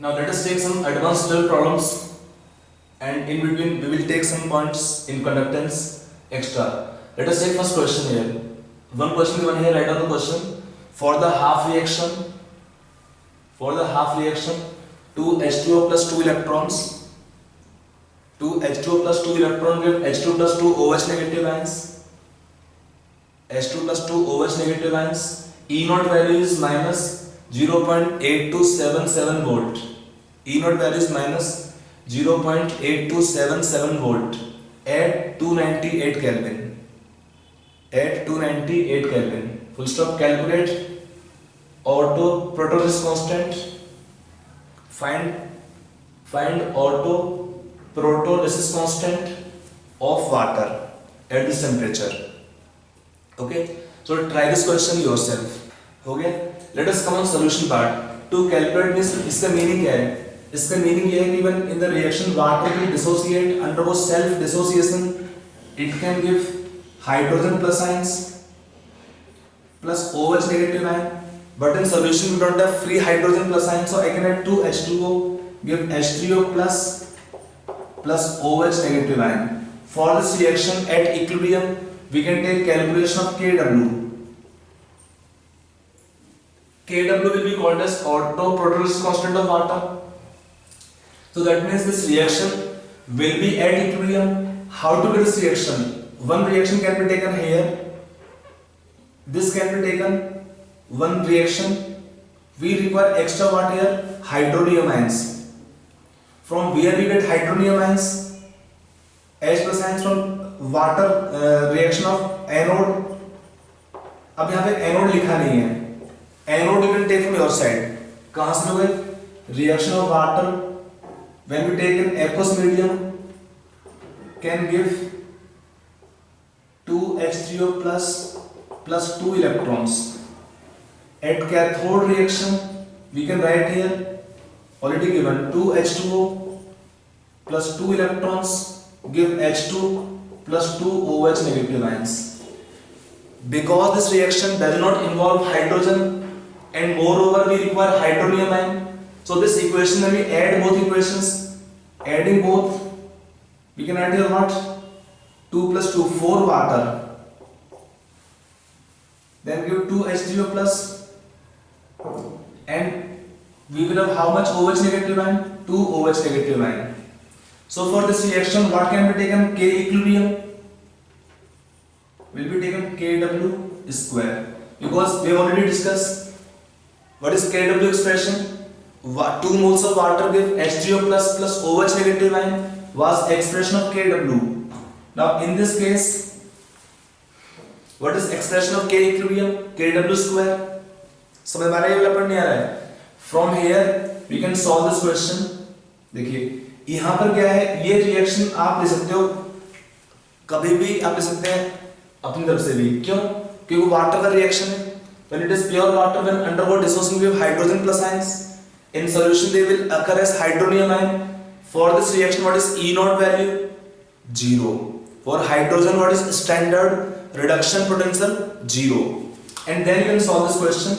Now let us take some advanced level problems, and in between we will take some points in conductance extra. Let us take first question here. One question given here. Write down the question. For the half reaction, two H2O plus 2 electrons, two H2O plus 2 electron give H2 plus 2 OH negative ions. H2 plus 2 OH negative ions. E naught value is minus 0.8277 volt. E naught value is minus 0.8277 volt at 298 Kelvin. At 298 Kelvin. Full stop. Calculate auto proton constant. Find auto proton constant of water at this temperature. Okay. So try this question yourself. हो गया. Let us come on solution part. To calculate this, इसका meaning क्या है? इसका meaning ये है कि when in the reaction water will dissociate, undergo self dissociation, it can give hydrogen plus ions plus OH negative ion. But in solution we don't have free hydrogen plus ions, so I can add 2 H2O, give H3O plus OH negative ion. For this reaction at equilibrium, we can take calculation of Kw. Kw will be called as auto proton constant of water. So that means this reaction will be at equilibrium. How to get this reaction? One reaction can be taken here. This can be taken. One reaction. We require extra what here? Hydronium ions. From where we get hydronium ions? H plus ions from water reaction of anode. अब यहाँ पे anode लिखा नहीं है. Anode you can take from your side. कहाँ से लोगे? Reaction of water when we take an aqueous medium can give 2 H3O plus 2 electrons. At cathode reaction we can write here already given 2 H2O plus 2 electrons give H2 plus 2 OH negative ions. Because this reaction does not involve hydrogen and moreover we require hydronium ion, so this equation when we add both equations, adding both, we can add here what? 2 plus 2, 4 water, then give 2 H3O plus, and we will have how much OH negative ion? 2 OH negative ion. So for this reaction what can be taken? K equilibrium will be taken Kw square, because we have already discussed what is Kw expression. 2 moles of water give H3O plus OH negative ion was expression of Kw. Now in this case what is expression of K equilibrium? Kw square. समझ में आ रहा है या नहीं आ रहा है? From here we can solve this question. देखिए यहाँ पर क्या है, ये रिएक्शन आप ले सकते हो, कभी भी आप ले सकते हैं अपनी तरफ से भी. क्यों? क्योंकि वाटर का रिएक्शन है. When it is pure water, when undergo dissociation with hydrogen plus ions, in solution they will occur as hydronium ion. For this reaction what is E naught value? 0. For hydrogen what is standard reduction potential? 0. And then you can solve this question.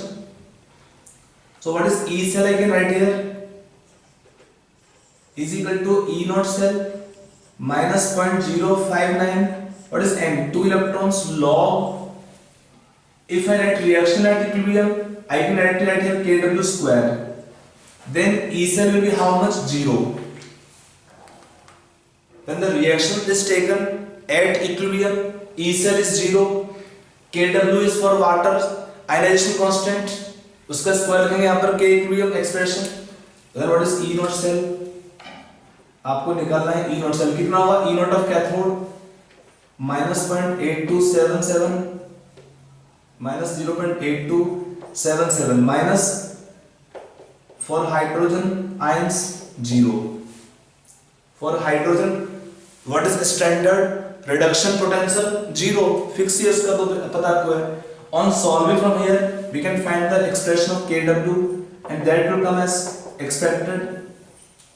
So what is E cell? I can write here is equal to E naught cell minus 0.059. What is M? 2 electrons log. If I write reaction at equilibrium, I can write here Kw square. Then E cell will be how much? 0. When the reaction is taken at equilibrium, E cell is 0. Kw is for water ionization constant. उसका square लिखेंगे यहाँ पर K equilibrium expression. Then what is E naught cell? आपको निकालना है E naught cell. कितना होगा? E naught of cathode minus 0.8277 minus 0.8277 minus for hydrogen ions 0. For hydrogen what is standard reduction potential? 0. Fix here इसका तो पता आपको है. On solving from here we can find the expression of Kw, and that will come as expected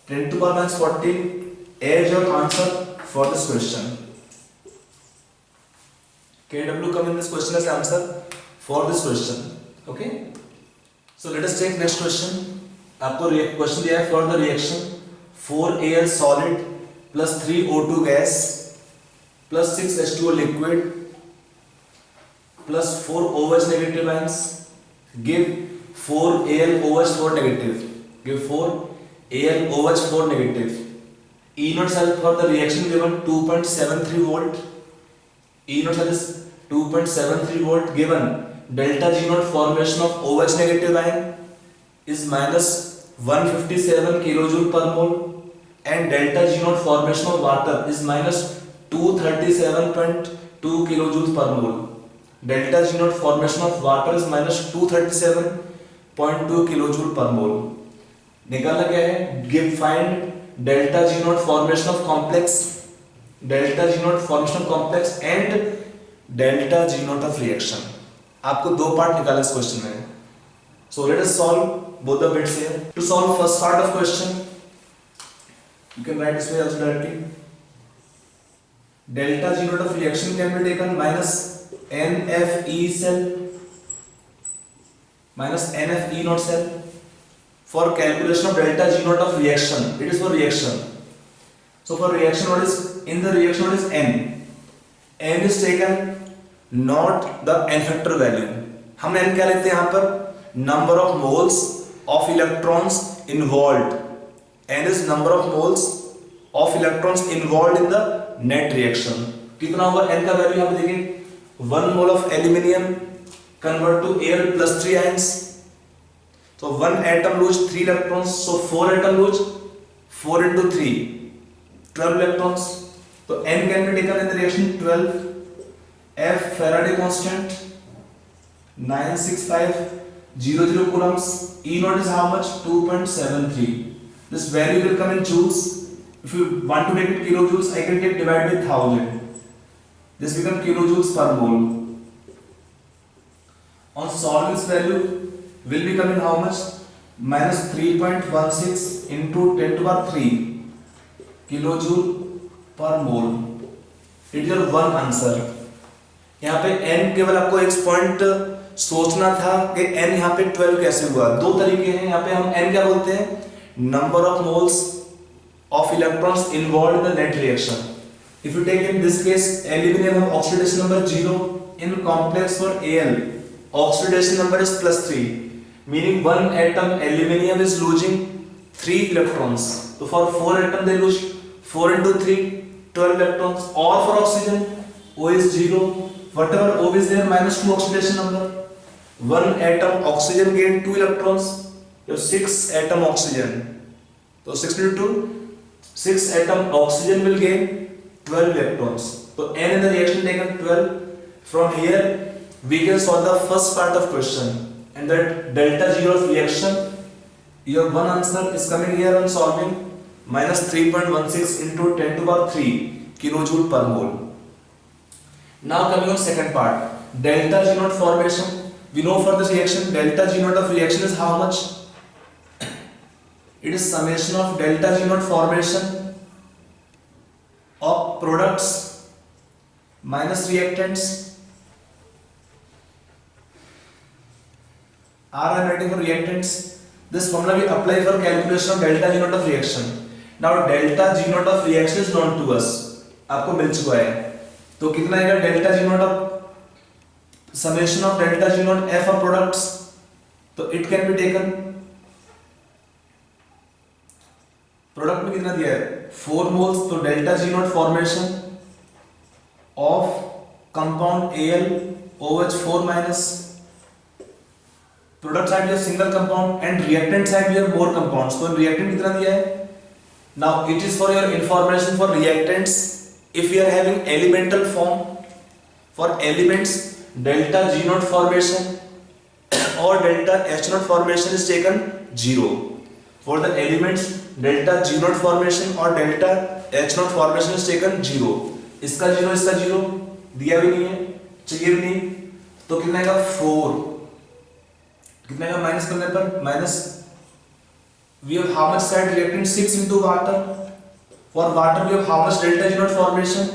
10 to the power minus 14 as your answer for this question. Kw come in this question as answer for this question. Okay. So let us take next question. आपको question दिया है for the reaction 4Al solid plus 3O2 gas plus 6H2O liquid plus 4OH negative ions give 4AlOH4 negative, give 4AlOH4 negative. E naught cell for the reaction given 2.73 volt. E naught cell is 2.73 volt given. Delta G naught formation of OH negative ion is minus 157 kilojoule per mole, and delta G naught formation of water is minus 237.2 kilojoules per mole. Delta G naught formation of water is minus 237.2 kilojoule per mole. निकालना क्या है? Give find delta G naught formation of complex, delta G naught formation of complex and delta G naught of reaction. आपको दो part निकालना इस question में. So let us solve both the bits here. To solve first part of question, you can write this way also directly. Delta G naught of reaction can be taken minus NFE cell minus NFE naught cell. For calculation of delta G naught of reaction, it is for reaction. So for reaction, what is in the reaction? What is N? N is taken not the N factor value. हम N क्या लेते हैं यहाँ पर? Number of moles of electrons involved. N is number of moles of electrons involved in the net reaction. कितना होगा N का value यहाँ पे देखिए. 1 mole of aluminium convert to Al plus 3 ions. So 1 atom lose 3 electrons, so 4 atom lose 4 into 3, 12 electrons. So N can be taken in the reaction 12. F Faraday constant 96500 coulombs. E naught is how much? 2.73. This value will come in joules. If you want to take it kilojoules, I can take divided by 1000. This becomes kilojoules per mole. On solving this value will become in how much? Minus 3.16 into 10 to the power 3 kilojoule per mole. It is your one answer. यहाँ पे n केवल आपको एक point सोचना था कि n यहाँ पे 12 कैसे हुआ. दो तरीके हैं. यहाँ पे हम n क्या बोलते हैं? Number of moles of electrons involve in the net reaction. If you take in this case aluminium have oxidation number 0 in complex for Al, oxidation number is plus 3. Meaning one atom aluminium is losing 3 electrons. So for 4 atom they lose 4 into 3, 12 electrons. Or for oxygen, O is 0. Whatever O is there, minus 2 oxidation number. One atom oxygen gain 2 electrons. You have 6 atom oxygen. So 6 into 2, 6 atom oxygen will gain 12 electrons. So N in the reaction taken 12. From here we can solve the first part of question. And that delta G of reaction, your one answer is coming here on solving minus 3.16 into 10 to the power 3 kilojoule per mole. Now coming on second part, delta G naught formation. We know for this reaction delta G naught of reaction is how much? It is summation of delta G naught formation of products minus reactants. R I am writing for reactants. This formula we apply for calculation of delta G naught of reaction. Now delta G naught of reaction is known to us. आपको मिल चुका है. तो कितना आएगा delta G naught of summation of delta G naught F of products. तो it can be taken. Product में कितना दिया है? 4 moles. तो delta G naught formation of compound AlOH4 minus. Product side we have single compound and reactant side we have more compounds. So reactant कितना दिया है? Now it is for your information for reactants. If we are having elemental form, for elements delta G naught formation or delta H naught formation is taken 0. For the elements delta G naught formation or delta H naught formation is taken 0. इसका 0 दिया भी नहीं है, चाहिए भी नहीं. तो कितना आएगा? 4. कितना का माइनस करने पर minus we have how much side reactant 6 into water. For water we have how much delta G naught formation?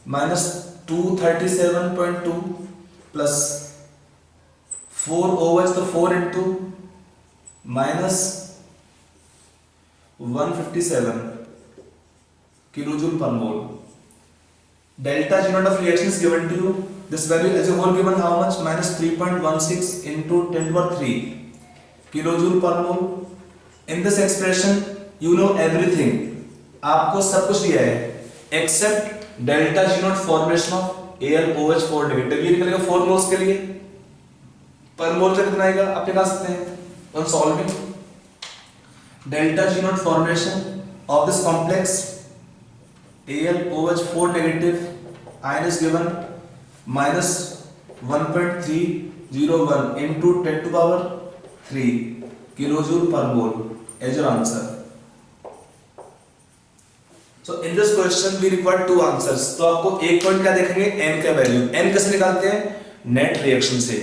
Minus 237.2 plus 4 OH, the 4 into minus 157 kilojoule per mole. Delta G naught of reaction is given to you. This value as a whole given how much? Minus 3.16 into 10 to the power 3 kilojoule per mole. In this expression, you know everything. आपको सब कुछ दिया है except delta G naught formation of AlOH4 negative. ये निकलेगा 4 moles के लिए. पर मोल का कितना आएगा आप निकाल सकते हैं on solving. Delta G naught formation of this complex AlOH4 negative ion is given minus 1.301 into 10 to the power 3 kilojoule per mole as your answer. So in this question we require two answers. तो आपको एक point क्या देखेंगे n का value. n कैसे निकालते हैं? Net reaction से.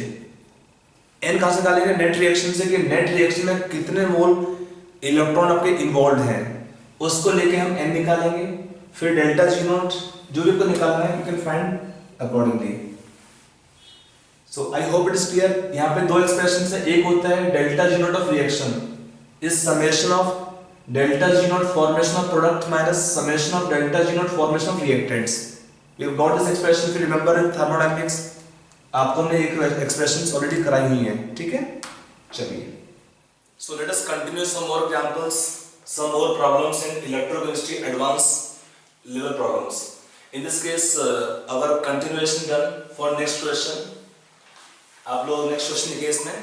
n कहां से निकालेंगे? नेट रिएक्शन से कि नेट रिएक्शन में कितने मोल इलेक्ट्रॉन आपके इन्वॉल्व हैं उसको लेके हम n निकालेंगे. फिर डेल्टा G नॉट जो भी आपको निकालना है you can find accordingly. So I hope it is clear. यहाँ पे दो एक्सप्रेशन है. एक होता है delta G not of reaction is summation of delta G not formation of product minus summation of delta G not formation of reactants. We have got this expression if you remember in thermodynamics. आपको हमने एक expressions already कराई हुई हैं. ठीक है चलिए. So let us continue some more examples, some more problems in electrochemistry advance level problems. In this case our continuation done for next question. आप लोग next question लिखिए. इसमें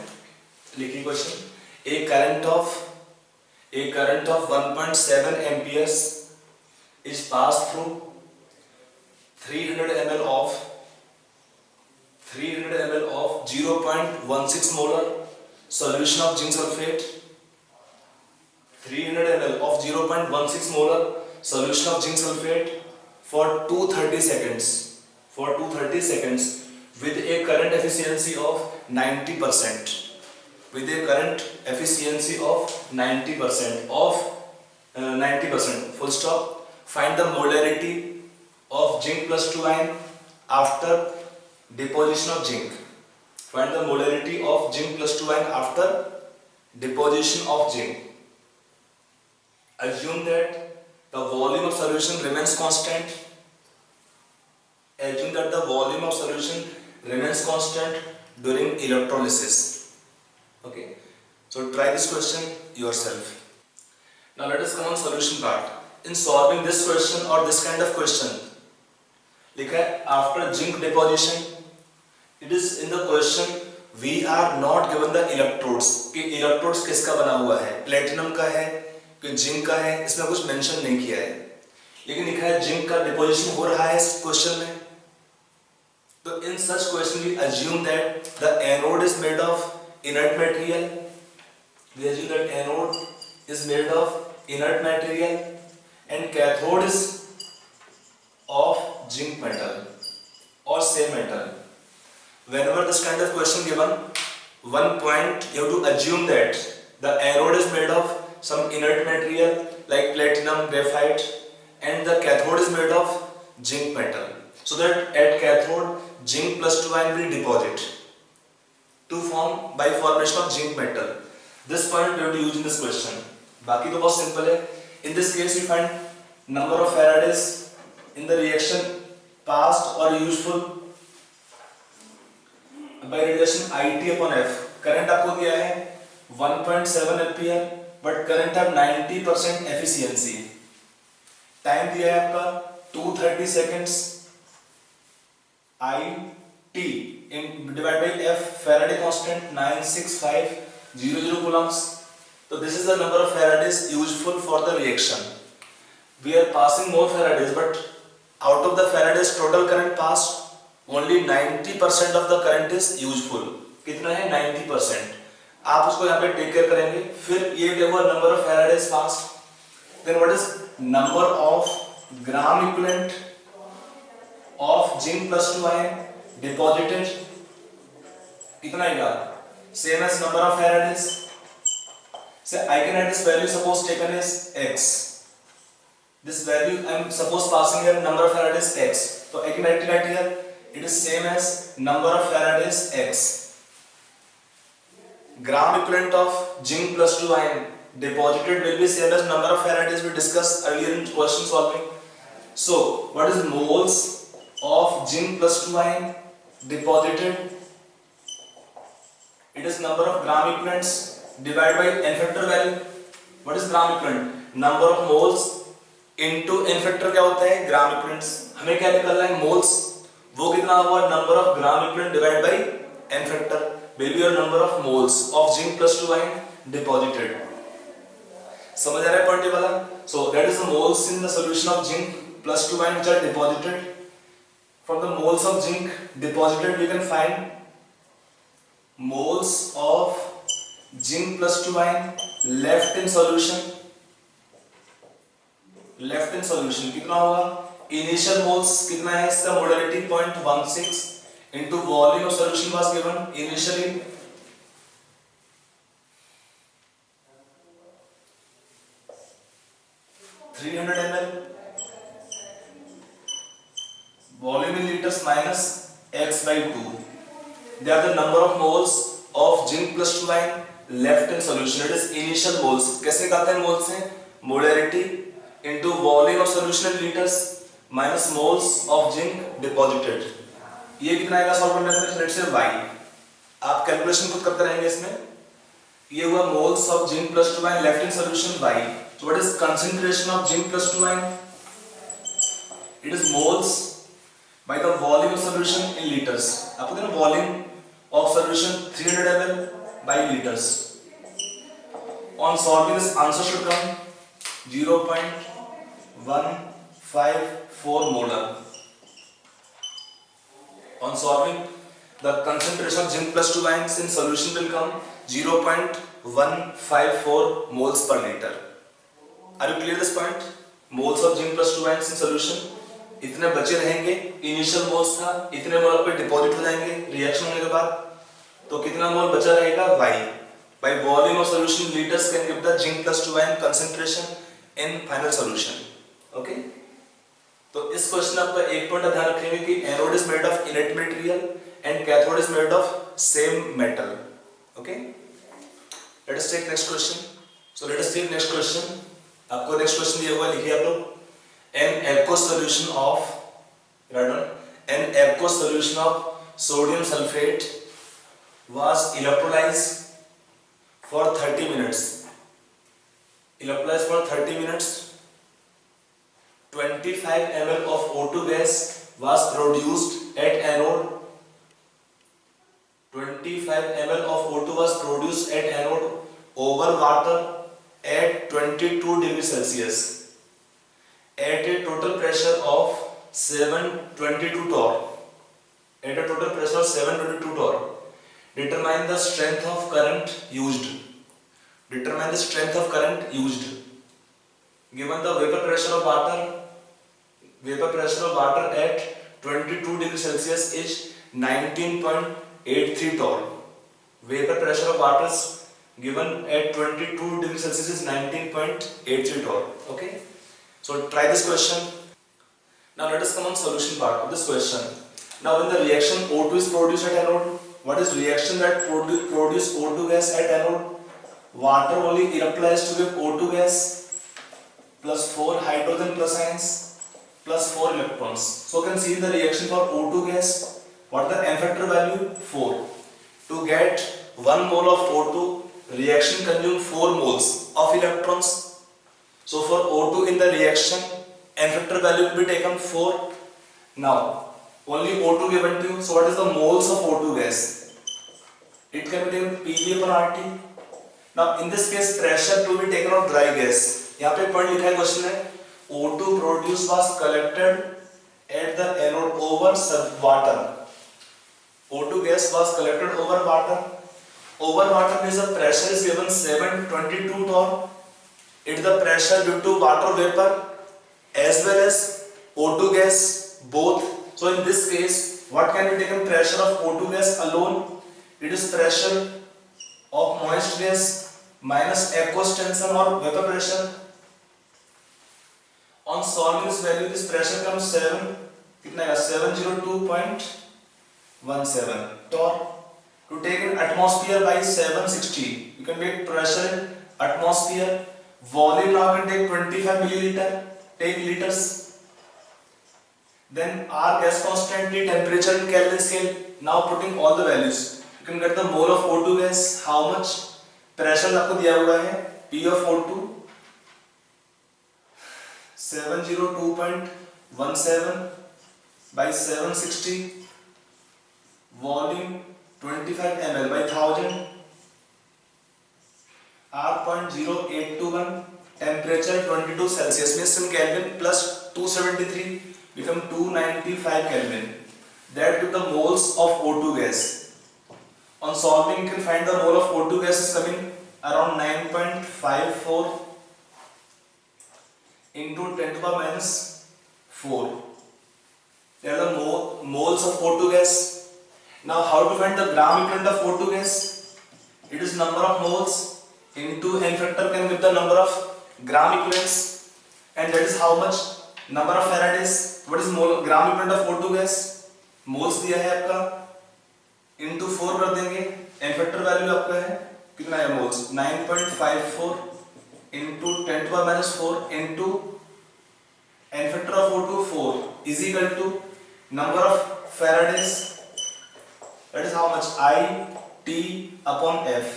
लिखिए question. A current of 1.7 amperes is passed through 300 ml of 0.16 molar solution of zinc sulfate. 300 ml of 0.16 molar solution of zinc sulfate for 230 seconds with a current efficiency of 90%. With a current efficiency of 90% full stop. Find the molarity of zinc plus 2 ion after deposition of zinc. Find the molarity of zinc plus 2 ion after deposition of zinc. Assume that the volume of solution remains constant. Assume that the volume of solution remains constant during electrolysis. Okay. So try this question yourself. Now let us come on solution part. In solving this question or this kind of question, लिखा है after zinc deposition, it is in the question we are not given the electrodes. कि electrodes किसका बना हुआ है? Platinum का है कि जिंक का है? इसमें कुछ मेंशन नहीं किया है, लेकिन लिखा है जिंक का डिपोजिशन हो रहा है इस क्वेश्चन में. तो in such question we assume that the anode is made of inert material. We assume that anode is made of inert material and cathode is of zinc metal or same metal. Whenever this kind of question given, one point you have to assume that the anode is made of some inert material like platinum, graphite, and the cathode is made of zinc metal. So that at cathode zinc plus 2 ion will deposit to form by formation of zinc metal. This point we have to use in this question. बाकी तो बहुत simple है. In this case we find number of Faradays in the reaction past or useful by relation IT upon F. Current आपको दिया है 1.7 ampere but current है 90% efficiency. Time दिया है आपका 230 seconds. IT in divided by F Faraday constant 96500 coulombs. So this is the number of Faradays useful for the reaction. We are passing more Faradays, but out of the Faradays total current passed, only 90% of the current is useful. कितना है? 90%. आप उसको यहाँ पे take care करेंगे. फिर ये क्या हुआ? Number of Faradays passed. Then what is number of gram equivalent of zinc plus 2 ion deposited? कितना आएगा? Same as number of Faradays. Say I can add this value, suppose taken as x. This value I am suppose passing here number of Faradays x. So I can write it here. It is same as number of Faradays x. Gram equivalent of zinc plus 2 ion deposited will be same as number of Faradays we discussed earlier in question solving. So what is moles of zinc plus 2 ion deposited? It is number of gram equivalents divided by n factor value. What is gram equivalent? Number of moles into n factor क्या होता है? ग्राम equivalents. हमें क्या निकालना है? moles. वो कितना हुआ? number of gram equivalent divided by n factor will be your number of moles of zinc plus 2 ion deposited. समझ आ रहा है पॉइंट ये वाला? So that is the moles in the solution of zinc plus 2 ion which are deposited. From the moles of zinc deposited we can find moles of zinc plus 2 ion left in solution. Left in solution कितना होगा? Initial moles कितना है इसका? molarity 0.16 into volume of solution was given initially 300 ml. Volume in liters minus x by 2. They are the number of moles of zinc plus 2 ion left in solution. It is initial moles. कैसे निकालते हैं moles से? Molarity into volume of solution in liters minus moles of zinc deposited. ये कितना आएगा solve करने पे? Let's say y. आप कैलकुलेशन खुद करते रहेंगे इसमें. ये हुआ moles of zinc plus 2 ion left in solution y. So what is concentration of zinc plus 2 ion? It is moles by the volume of solution in liters. आपको देना volume of solution 300 ml by liters. On solving this answer should come 0.154 molar. On solving the concentration of zinc plus 2 ions in solution will come 0.154 moles per liter. Are you clear this point? Moles of zinc plus 2 ions in solution. इतने बचे रहेंगे, initial moles था, इतने मोल पे deposit हो जाएंगे reaction होने के बाद, तो कितना मोल बचा रहेगा? y by volume of solution liters can give the zinc plus 2 ion concentration in final solution. Okay? तो इस क्वेश्चन में आपका एक पॉइंट ध्यान रखेंगे कि anode is made of inert material and cathode is made of same metal. Okay, let us take next question. So let us take next question. आपको next question दिया हुआ है, लिखिए आप लोग. An aqueous solution of sodium sulfate was electrolyzed for 30 minutes. Electrolyzed for 30 minutes. 25 ml of O2 gas was produced at anode. 25 ml of O2 was produced at anode over water at 22 degrees Celsius. At a total pressure of 722 torr. At a total pressure of 722 torr. Determine the strength of current used. Determine the strength of current used. Given the vapor pressure of water at 22 degrees Celsius is 19.83 torr. Vapor pressure of water given at 22 degrees Celsius is 19.83 torr. Okay. So try this question. Now let us come on solution part of this question. Now when the reaction O2 is produced at anode, what is reaction that produce O2 gas at anode? Water only electrolyzed to give O2 gas plus 4 hydrogen plus ions plus 4 electrons. So you can see the reaction for O2 gas. What is the n factor value? 4. To get 1 mole of O2, reaction consume 4 moles of electrons. So for O2 in the reaction, n factor value will be taken 4. Now, only O2 given to you. So what is the moles of O2 gas? It can be taken PV upon RT. Now in this case, pressure to be taken on dry gas. यहाँ पे point लिखा है question है, O2 produced was collected at the anode over water. O2 gas was collected over water. Over water means the pressure is given 722 torr. It is the pressure due to water vapor as well as O2 gas both. So in this case, what can be taken pressure of O2 gas alone? It is pressure of moist gas minus aqueous tension or vapor pressure. On solving this value, this pressure comes 702.17 torr. To take in atmosphere by 760, you can make pressure in atmosphere. Volume now can take 25 milliliter, take liters. Then R gas constant, T temperature in Kelvin scale. Now putting all the values, you can get the mole of O2 gas, how much, pressure आपको दिया हुआ है P of O2 702.17 by 760, volume 25 ml by 1000, R 0.0821, temperature 22 Celsius means in Kelvin plus 273 become 295 Kelvin. That gives the moles of O2 gas. On solving, you can find the mole of O2 gas is coming around 9.54 into 10 to the power minus 4. They are the moles of O2 gas. Now, how to find the gram equivalent of O2 gas? It is number of moles into n factor can give the number of gram equivalents, and that is how much number of Faradays. What is mole gram equivalent of O2 gas? Moles दिया है आपका into 4 कर देंगे, n factor value आपका है कितना है moles 9.54 into 10 to the power minus 4 into n factor of O2 4 is equal to number of Faradays, that is how much I T upon F.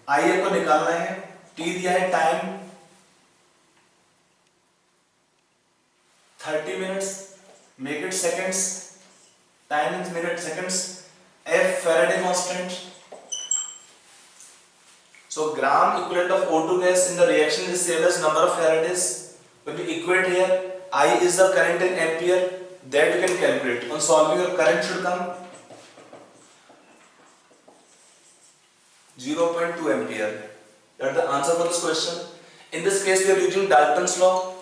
I आपको निकालना है, T दिया है time 30 minutes, make it seconds, time is minute seconds, F Faraday constant. So gram equivalent of O2 gas in the reaction is same as number of Faradays. When we equate here, I is the current in ampere, that you can calculate. On solving, your current should come 0.2 ampere. That is the answer for this question. In this case, we are using Dalton's law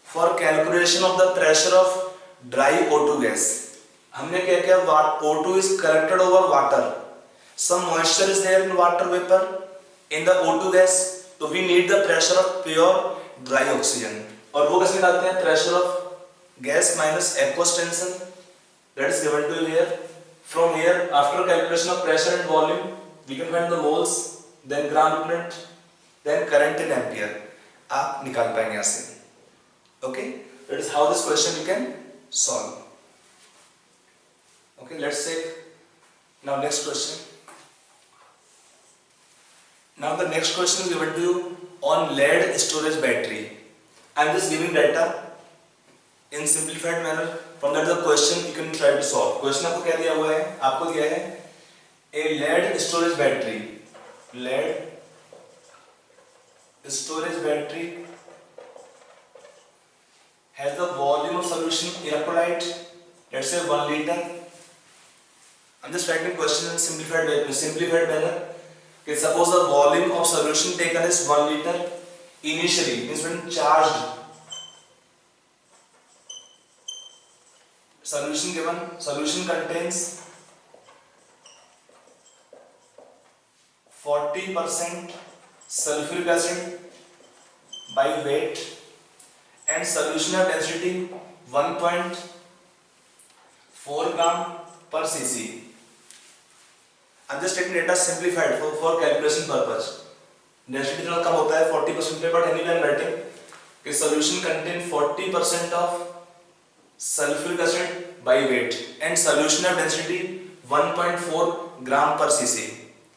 for calculation of the pressure of dry O2 gas. हमने क्या किया, O2 is collected over water. Some moisture is there in water vapor in the O2 gas. So we need the pressure of pure dry oxygen. और वो कैसे निकालते हैं? Pressure of gas minus aqueous tension. That is given to you here. From here, after calculation of pressure and volume, we can find the moles, then gram equivalent, then current in ampere. आप निकाल पाएंगे यहाँ से. Okay, that is how this question you can solve. Okay, let's take now next question. Now the next question is given to you on lead storage battery. I am just giving data in simplified manner. From that the question you can try to solve. Question आपको क्या दिया हुआ है? आपको दिया है a lead storage battery. Lead storage battery has the volume of solution electrolyte, let's say 1 liter. I'm just writing question in simplified manner. Okay, suppose the volume of solution taken is 1 liter initially, means when charged. Solution given, solution contains 40% sulfuric acid by weight and solution of density 1.4 gram per cc. I'm just taking data simplified for calculation purpose. Density थोड़ा कम होता है 40% पे, but anyway I'm writing कि solution contain 40% of sulfuric acid by weight and solution of density 1.4 gram per cc.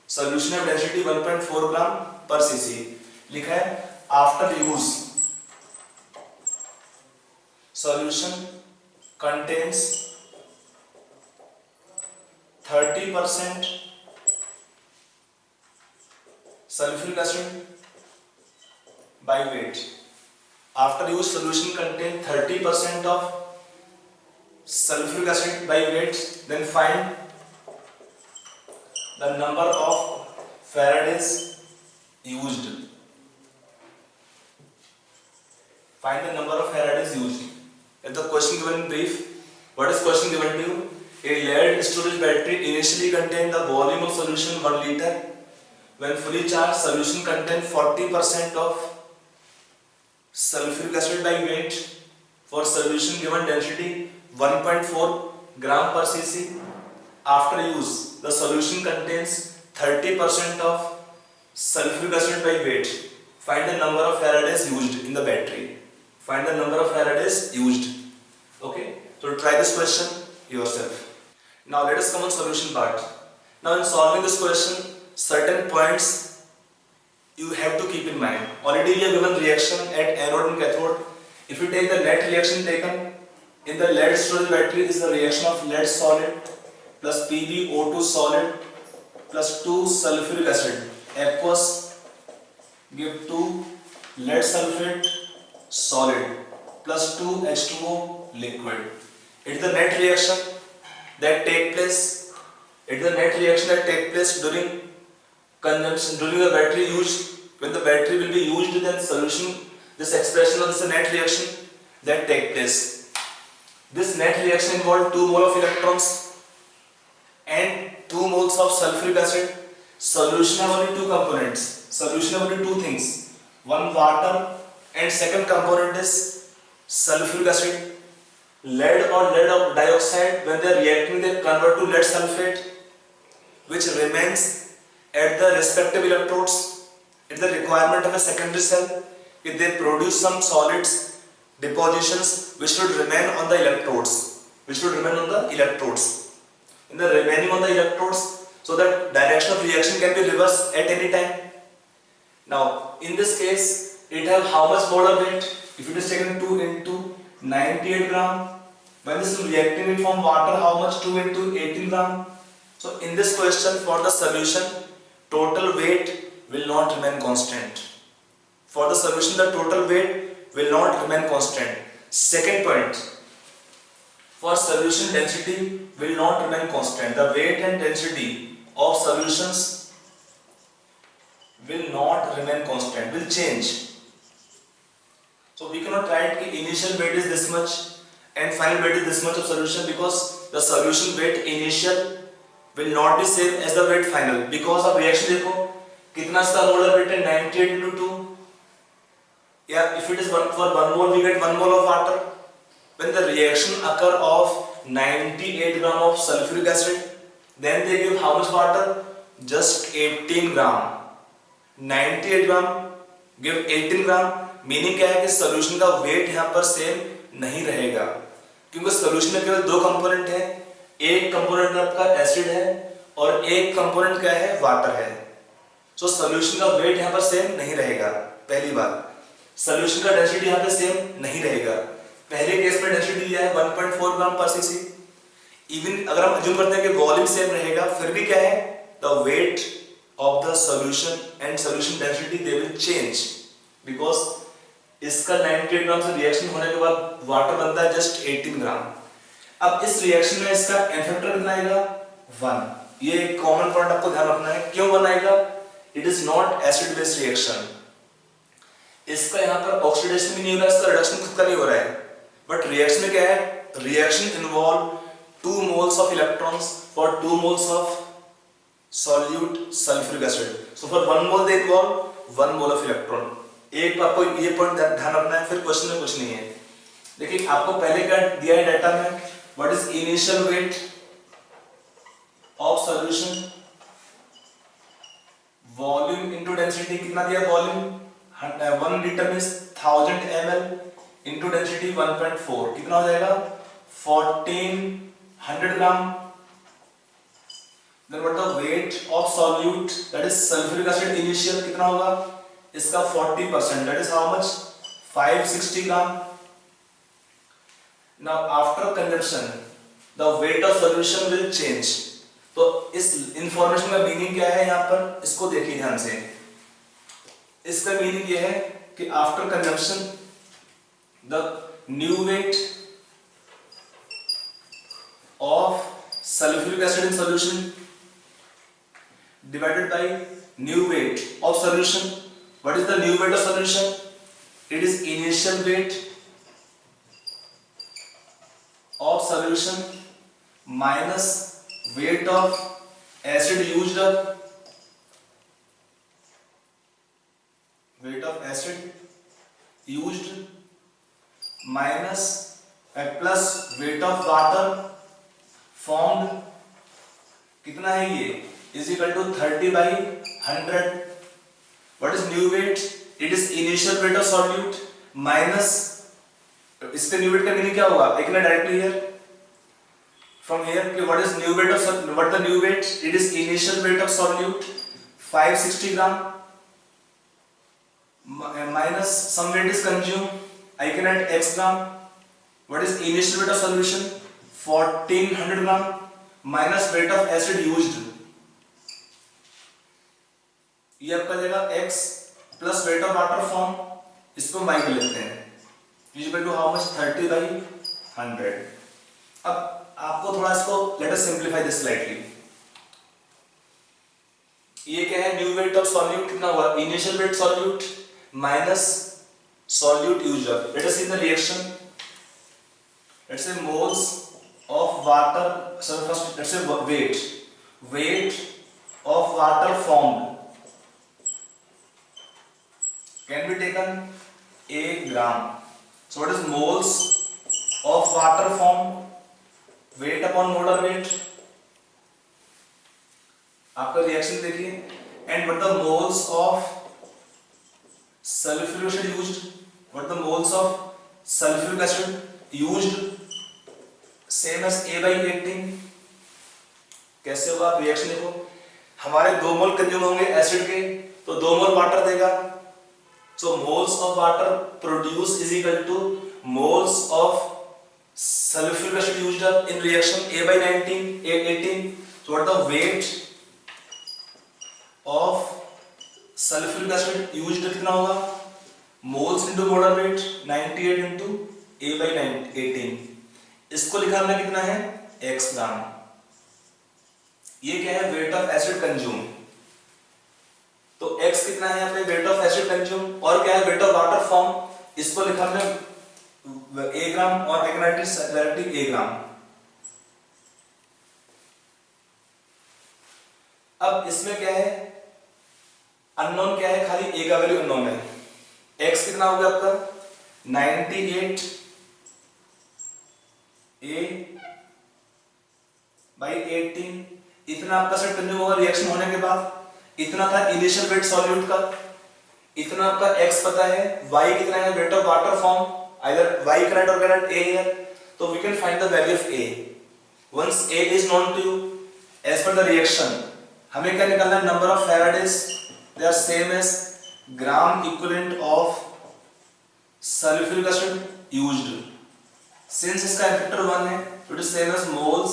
Solution of density 1.4 gram per cc. लिखा है after use solution contains 30% sulfuric acid by weight. After use solution contain 30% of sulfuric acid by weight. Then find the number of Faradays used. Find the number of Faradays used. If the question given in brief, what is question given to you? A lead storage battery initially contained the volume of solution 1 liter. When fully charged, solution contains 40% of sulfuric acid by weight. For solution given density 1.4 gram per cc. After use, the solution contains 30% of sulfuric acid by weight. Find the number of Faradays used in the battery. Find the number of Faradays used. Okay, so try this question yourself. Now let us come on solution part. Now in solving this question, certain points you have to keep in mind. Already we have given reaction at anode and cathode. If you take the net reaction taken in the lead storage battery, is the reaction of lead solid plus PbO2 solid plus 2 sulfuric acid aqueous give 2 lead sulfate solid plus 2 H2O liquid. It's the net reaction that take place. It's the net reaction that take place during consumption, during the battery use. When the battery will be used, then solution, this expression of this net reaction that take place. This net reaction involved 2 mole of electrons and 2 moles of sulfuric acid. Solution have only 2 components. Solution have only 2 things. One water and second component is sulfuric acid. Lead or lead dioxide, when they are reacting, they convert to lead sulfate, which remains at the respective electrodes. It's the requirement of a secondary cell. If they produce some solids depositions which should remain on the electrodes, in the remaining on the electrodes, so that direction of reaction can be reversed at any time. Now in this case, it have how much molar weight? If it is taken 2 into 98 gram, when this is reacting in form water, how much? 2 into 18 gram. So in this question, for the solution, total weight will not remain constant. For the solution, the total weight will not remain constant. Second point, for solution, density will not remain constant. The weight and density of solutions will not remain constant, will change. So we cannot write that initial weight is this much and final weight is this much of solution, because the solution weight initial will not be same as the weight final, because of reaction. देखो कितना इसका molar weight है 98 into 2. Yeah, if it is for 1 mole we get 1 mole of water. When the reaction occur of 98 gram of sulfuric acid, then they give how much water? Just 18 gram. 98 gram give 18 gram. Meaning क्या है कि solution का wait यहाँ पर same नहीं रहेगा, क्योंकि solution में केवल 2 कंपोनेंट है. एक कंपोनेंट आपका एसिड है और एक कंपोनेंट क्या है? वाटर है. सो सोल्यूशन का वेट यहाँ पर सेम नहीं रहेगा. पहली बात, सोल्यूशन का डेंसिटी यहाँ पे सेम नहीं रहेगा. पहले केस में डेंसिटी दिया है 1.4 ग्राम पर सीसी. इवन अगर हम अज्यूम करते हैं कि वॉल्यूम सेम रहेगा, फिर भी क्या है? The weight of the solution and solution density they will change, because इसका 98 ग्राम से रिएक्शन होने के बाद वाटर बनता है जस्ट 18 ग्राम. अब इस रिएक्शन में इसका एन फैक्टर कितना आएगा? 1. ये एक कॉमन पॉइंट आपको ध्यान रखना है. क्यों 1 आएगा? It is not acid based reaction. इसका यहाँ पर ऑक्सीडेशन भी नहीं हो रहा है, इसका रिडक्शन खुद का नहीं हो रहा है. बट रिएक्शन में क्या है? Reaction involve 2 moles of electrons for 2 moles of solute sulfuric acid. So for 1 mole they involve 1 mole of electron. एक आपको ये पॉइंट ध्यान रखना है, फिर क्वेश्चन में कुछ नहीं है. देखिए आपको पहले क्या दिया है डाटा में, what is initial weight of solution, volume into density. कितना दिया वॉल्यूम? 1 लीटर में 1000 ml इनटू डेंसिटी 1.4. कितना हो जाएगा? 1400 ग्राम. Then what the weight of solute, that is sulfuric acid initial, कितना होगा? इसका 40%, that is how much? 560 gram. Now after consumption, the weight of solution will change. तो इस इंफॉर्मेशन का मीनिंग क्या है यहाँ पर? इसको देखिए ध्यान से. इसका मीनिंग ये है कि after consumption the new weight of sulphuric acid in solution divided by new weight of solution. What is the new weight of solution? It is initial weight of solution minus weight of acid used up, weight of acid used minus plus weight of water formed. कितना है ये? is equal to 30 by 100. What is new weight? It is initial weight of solute minus, इसके new weight का meaning क्या होगा? I can directly here from here कि what is new weight of what the new weight? It is initial weight of solute 560 gram minus some weight is consumed. I can add x gram. What is initial weight of solution? 1400 gram minus weight of acid used. ये आपका जाएगा x plus weight of water form, इसको हम y पे लेते हैं, equal to how much 30/100. अब आपको थोड़ा इसको let us simplify this slightly. ये क्या है? न्यू वेट ऑफ सॉल्यूट कितना हुआ? Initial weight solute minus solute used up. Let us see the reaction. Let's say moles of water, so first let's say weight of water formed can be taken a gram. So what is moles of water formed? Weight upon molar weight. आपका reaction देखिए. And what the moles of sulfuric acid used? What the moles of sulfuric acid used? Same as A by 18. कैसे होगा? आप reaction देखो. हमारे 2 मोल consume होंगे acid के, तो 2 मोल वाटर देगा. So moles of water produced is equal to moles of sulfuric acid used up in reaction A by 18. So what the weight of sulfuric acid used कितना होगा? Moles into molar weight 98 into A by 18. इसको लिखा हमने कितना है? x ग्राम. ये क्या है? weight of acid consumed. तो x कितना है यहाँ पे? Weight of acid consume. और क्या है? Weight of water form. इसको लिखा हमने a ग्राम और डायरेक्टली a ग्राम. अब इसमें क्या है? अननोन क्या है? खाली a का वैल्यू अननोन है. x कितना हो गया आपका? 98 a by 18. इतना आपका सेट कंज्यूम होगा रिएक्शन होने के बाद. इतना था इनिशियल वेट सॉल्यूट का. इतना आपका x पता है. y कितना है? Weight of water form. Either y correct और करेक्ट a हियर. तो we can find the value of a. Once a is known to you, as per the reaction हमें क्या निकालना है? Number of faradays. They are same as gram equivalent of sulphuric acid used. Since इसका factor 1 है, it is same as moles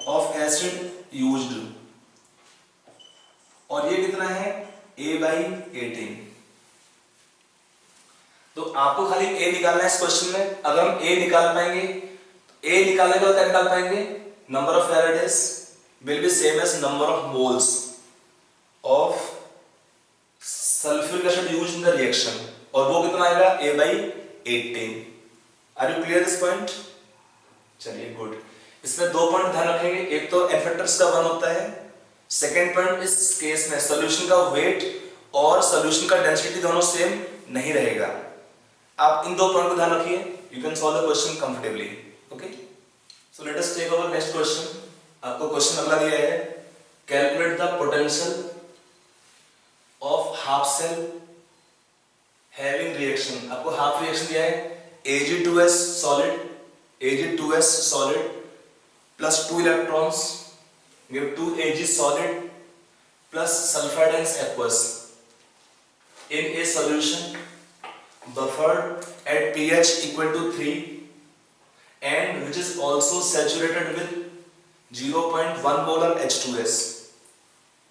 of acid used. और ये कितना है? a by 18. तो आपको खाली a निकालना है इस क्वेश्चन में. अगर हम a निकाल पाएंगे, a निकालने के बाद क्या निकाल पाएंगे? Number of faradays will be same as number of moles of sulphuric acid used in the reaction. और वो कितना आएगा? a by 18. Are you clear this point? चलिए गुड. इसमें 2 पॉइंट ध्यान रखेंगे. एक तो n फैक्टर्स का 1 होता है. सेकेंड पॉइंट, इस केस में सॉल्यूशन का वेट और सॉल्यूशन का डेंसिटी दोनों सेम नहीं रहेगा. आप इन 2 पॉइंट को ध्यान रखिए. You can solve the question comfortably. Okay, so let us take our next question. आपको क्वेश्चन अगला दिया है, calculate the potential of half cell having reaction. आपको हाफ रिएक्शन दिया है. Ag2s solid plus 2 electrons give 2 Ag solid plus sulfide and aqueous in a solution buffered at pH equal to 3 and which is also saturated with 0.1 molar H2S.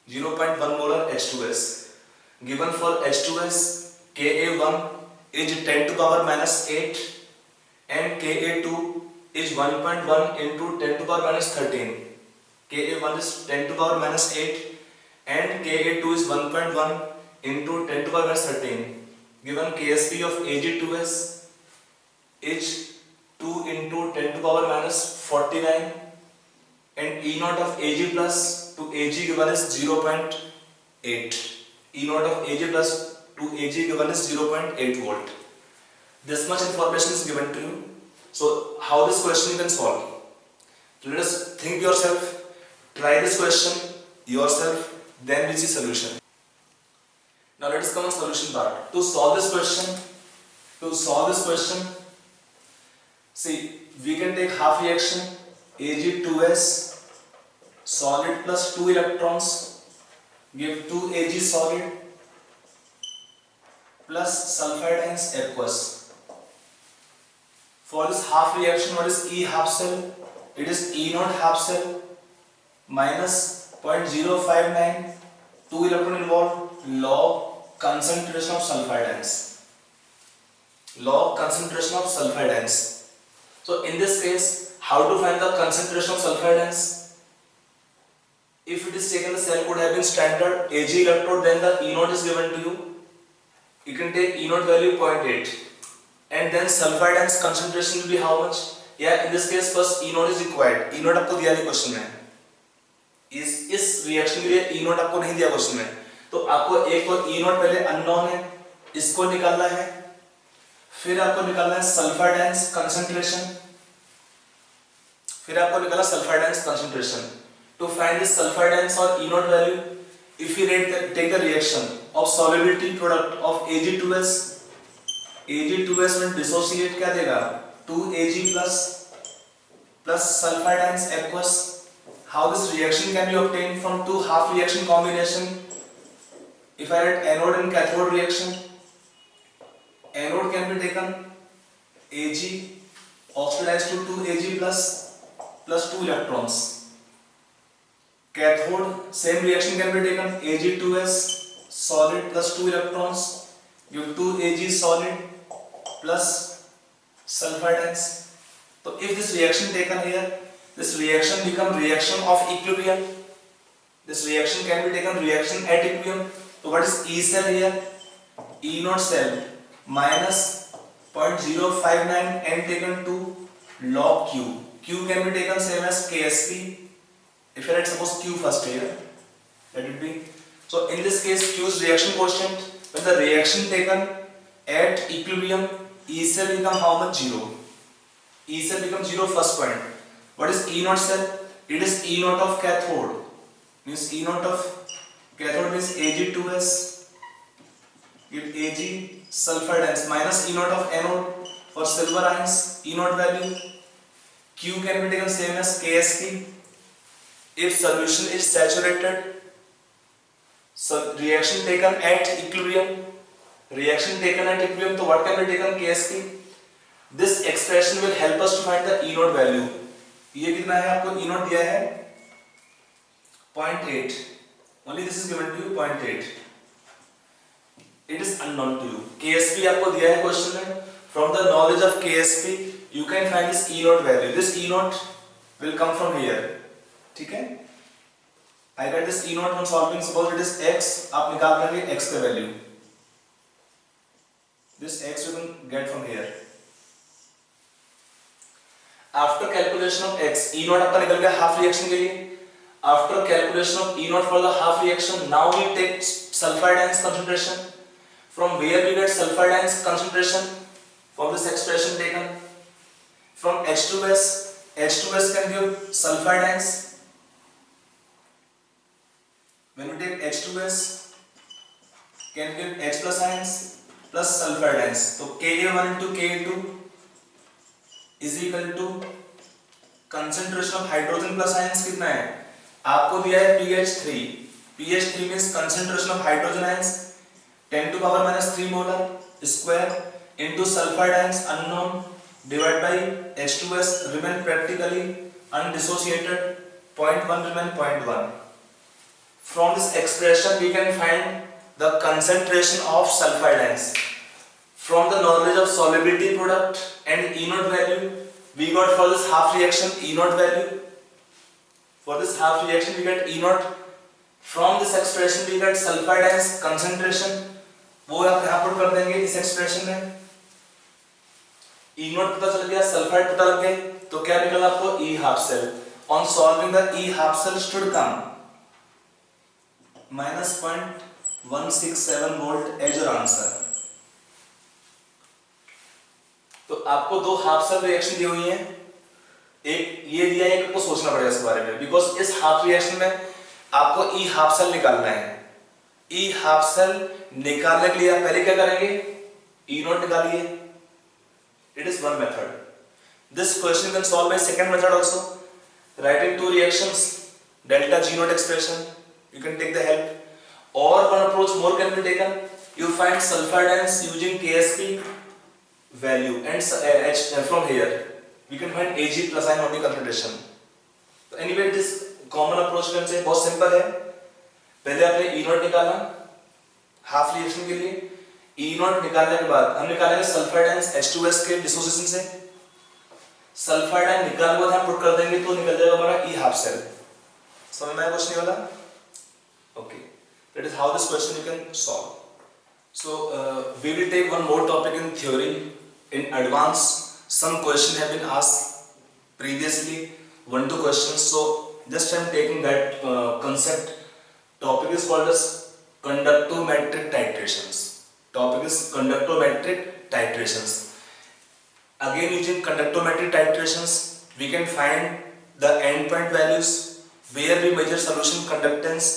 0.1 molar H2S. Given for H2S, Ka1 is 10 to power minus 8 and Ka2 is 1.1 into 10 to power minus 13. Ka1 is 10 to power minus 8 and Ka2 is 1.1 into 10 to power minus 13. Given Ksp of Ag2S is 2 into 10 to power minus 49 and E0 of Ag plus to Ag given is 0.8. E0 of Ag plus to Ag given is 0.8 volt. This much information is given to you. So how this question you can solve? So let us think yourself. Try this question yourself, then we see solution. Now let us come on solution part. To solve this question, see, we can take half reaction Ag2S solid plus 2 electrons give 2 Ag solid plus sulfide ions aqueous. For this half reaction, what is E half cell? It is E naught half cell minus 0.059, 2 electron involved, log concentration of sulfide ions. Log concentration of sulfide ions. So in this case, how to find the concentration of sulfide ions? If it is taken, the cell would have been standard Ag electrode, then the E naught is given to you. You can take E naught value 0.8, and then sulfide ions concentration will be how much? Yeah, in this case first E naught is required. E naught आपको दिया नहीं question में. इस reaction के लिए E naught आपको नहीं दिया क्वेश्चन में. तो आपको एक तो E naught पहले अननोन है, इसको निकालना है. फिर आपको निकालना है सल्फाइड आयंस कंसंट्रेशन. फिर आपको निकालना sulphide ions concentration. To find this sulfide ions or E naught value, if we take the reaction of solubility product of Ag2S, Ag2S में dissociate क्या देगा? 2Ag plus sulfide ions aqueous. How this reaction can be obtained from two half reaction combination? If I write anode and cathode reaction, anode can be taken Ag oxidized to 2Ag plus 2 electrons. Cathode, same reaction can be taken Ag2S solid plus 2 electrons give 2 Ag solid plus sulfide ions. So if this reaction taken here, this reaction become reaction of equilibrium. This reaction can be taken reaction at equilibrium. So what is E cell here? E naught cell minus 0.059 and taken to log Q. Q can be taken same as KSP. If I write suppose Q first here, let it be. So in this case, Q's reaction quotient, when the reaction taken at equilibrium, E cell become how much? 0. E cell becomes 0 first point. What is E naught cell? It is E naught of cathode. Means E naught of cathode means Ag2S give Ag sulfide ions minus E naught of anode for silver ions. E naught value. Q can be taken same as KSP. If solution is saturated, so reaction taken at equilibrium, so what can be taken? KSP. This expression will help us to find the E naught value. ये कितना है आपको? E naught दिया है 0.8. Only this is given to you 0.8. It is unknown to you. KSP आपको दिया है question में. From the knowledge of KSP, you can find this E naught value. This E naught will come from here. ठीक है? I get this E naught from solving. Suppose it is x, आप निकाल लेंगे x का value. This x you can get from here. After calculation of x, E naught आपका निकल गया half reaction के लिए. After calculation of E naught for the half reaction, now we take sulfide ions concentration. From where we get sulfide ions concentration? From this expression taken. From H2S. H2S can give sulfide ions. When we take H2S, can give H plus ions plus sulfide ions. So Ka1 into Ka2 is equal to concentration of hydrogen plus ions कितना है? आपको दिया है pH3. pH3 means concentration of hydrogen ions 10 to power minus 3 molar square into sulfide ions unknown divided by H2S remain practically undissociated. 0.1 remain 0.1. From this expression we can find the concentration of sulfide ions. From the knowledge of solubility product and E naught value, we got for this half reaction E naught value. For this half reaction we get E naught. From this expression we get sulfide ions concentration. वो आप यहाँ put कर देंगे इस expression में. E naught पता चल गया, सल्फाइड पता लग गए, तो क्या निकला आपको? E half cell. On solving the E half cell should come minus 0.167 volt as your answer. तो आपको दो हाफ सेल रिएक्शन दी हुई है. एक ये दिया है, एक को सोचना पड़ेगा इसके बारे में, बिकॉज इस हाफ रिएक्शन में आपको E हाफ सेल निकालना है. ई हाफ सेल निकालने के लिए आप पहले क्या करेंगे, ई नॉट निकालिए. It is one method. This question can solve by second method also. Writing two reactions, delta G not expression, you can take the help. Or one approach more can be taken. You find sulfide ions using KSP value and H from here we can find Ag plus ion only concentration. So anyway this common approach can say बहुत simple है. पहले आपने E not निकाला half reaction के लिए. E not निकालने के बाद हम निकालेंगे सल्फाइड आयंस H2S के डिसोसिएशन से. सल्फाइड आयन निकालने के बाद हम पुट कर देंगे तो निकल जाएगा हमारा E हाफ सेल. समझ में आया क्वेश्चन वाला? Okay, that is how this question you can solve. So we will take one more topic in theory. In advance, some questions have been asked previously, 1-2 questions. So just I am taking that concept. Topic is called as conductometric titrations. Topic is conductometric titrations. Again, using conductometric titrations, we can find the endpoint values where we measure solution conductance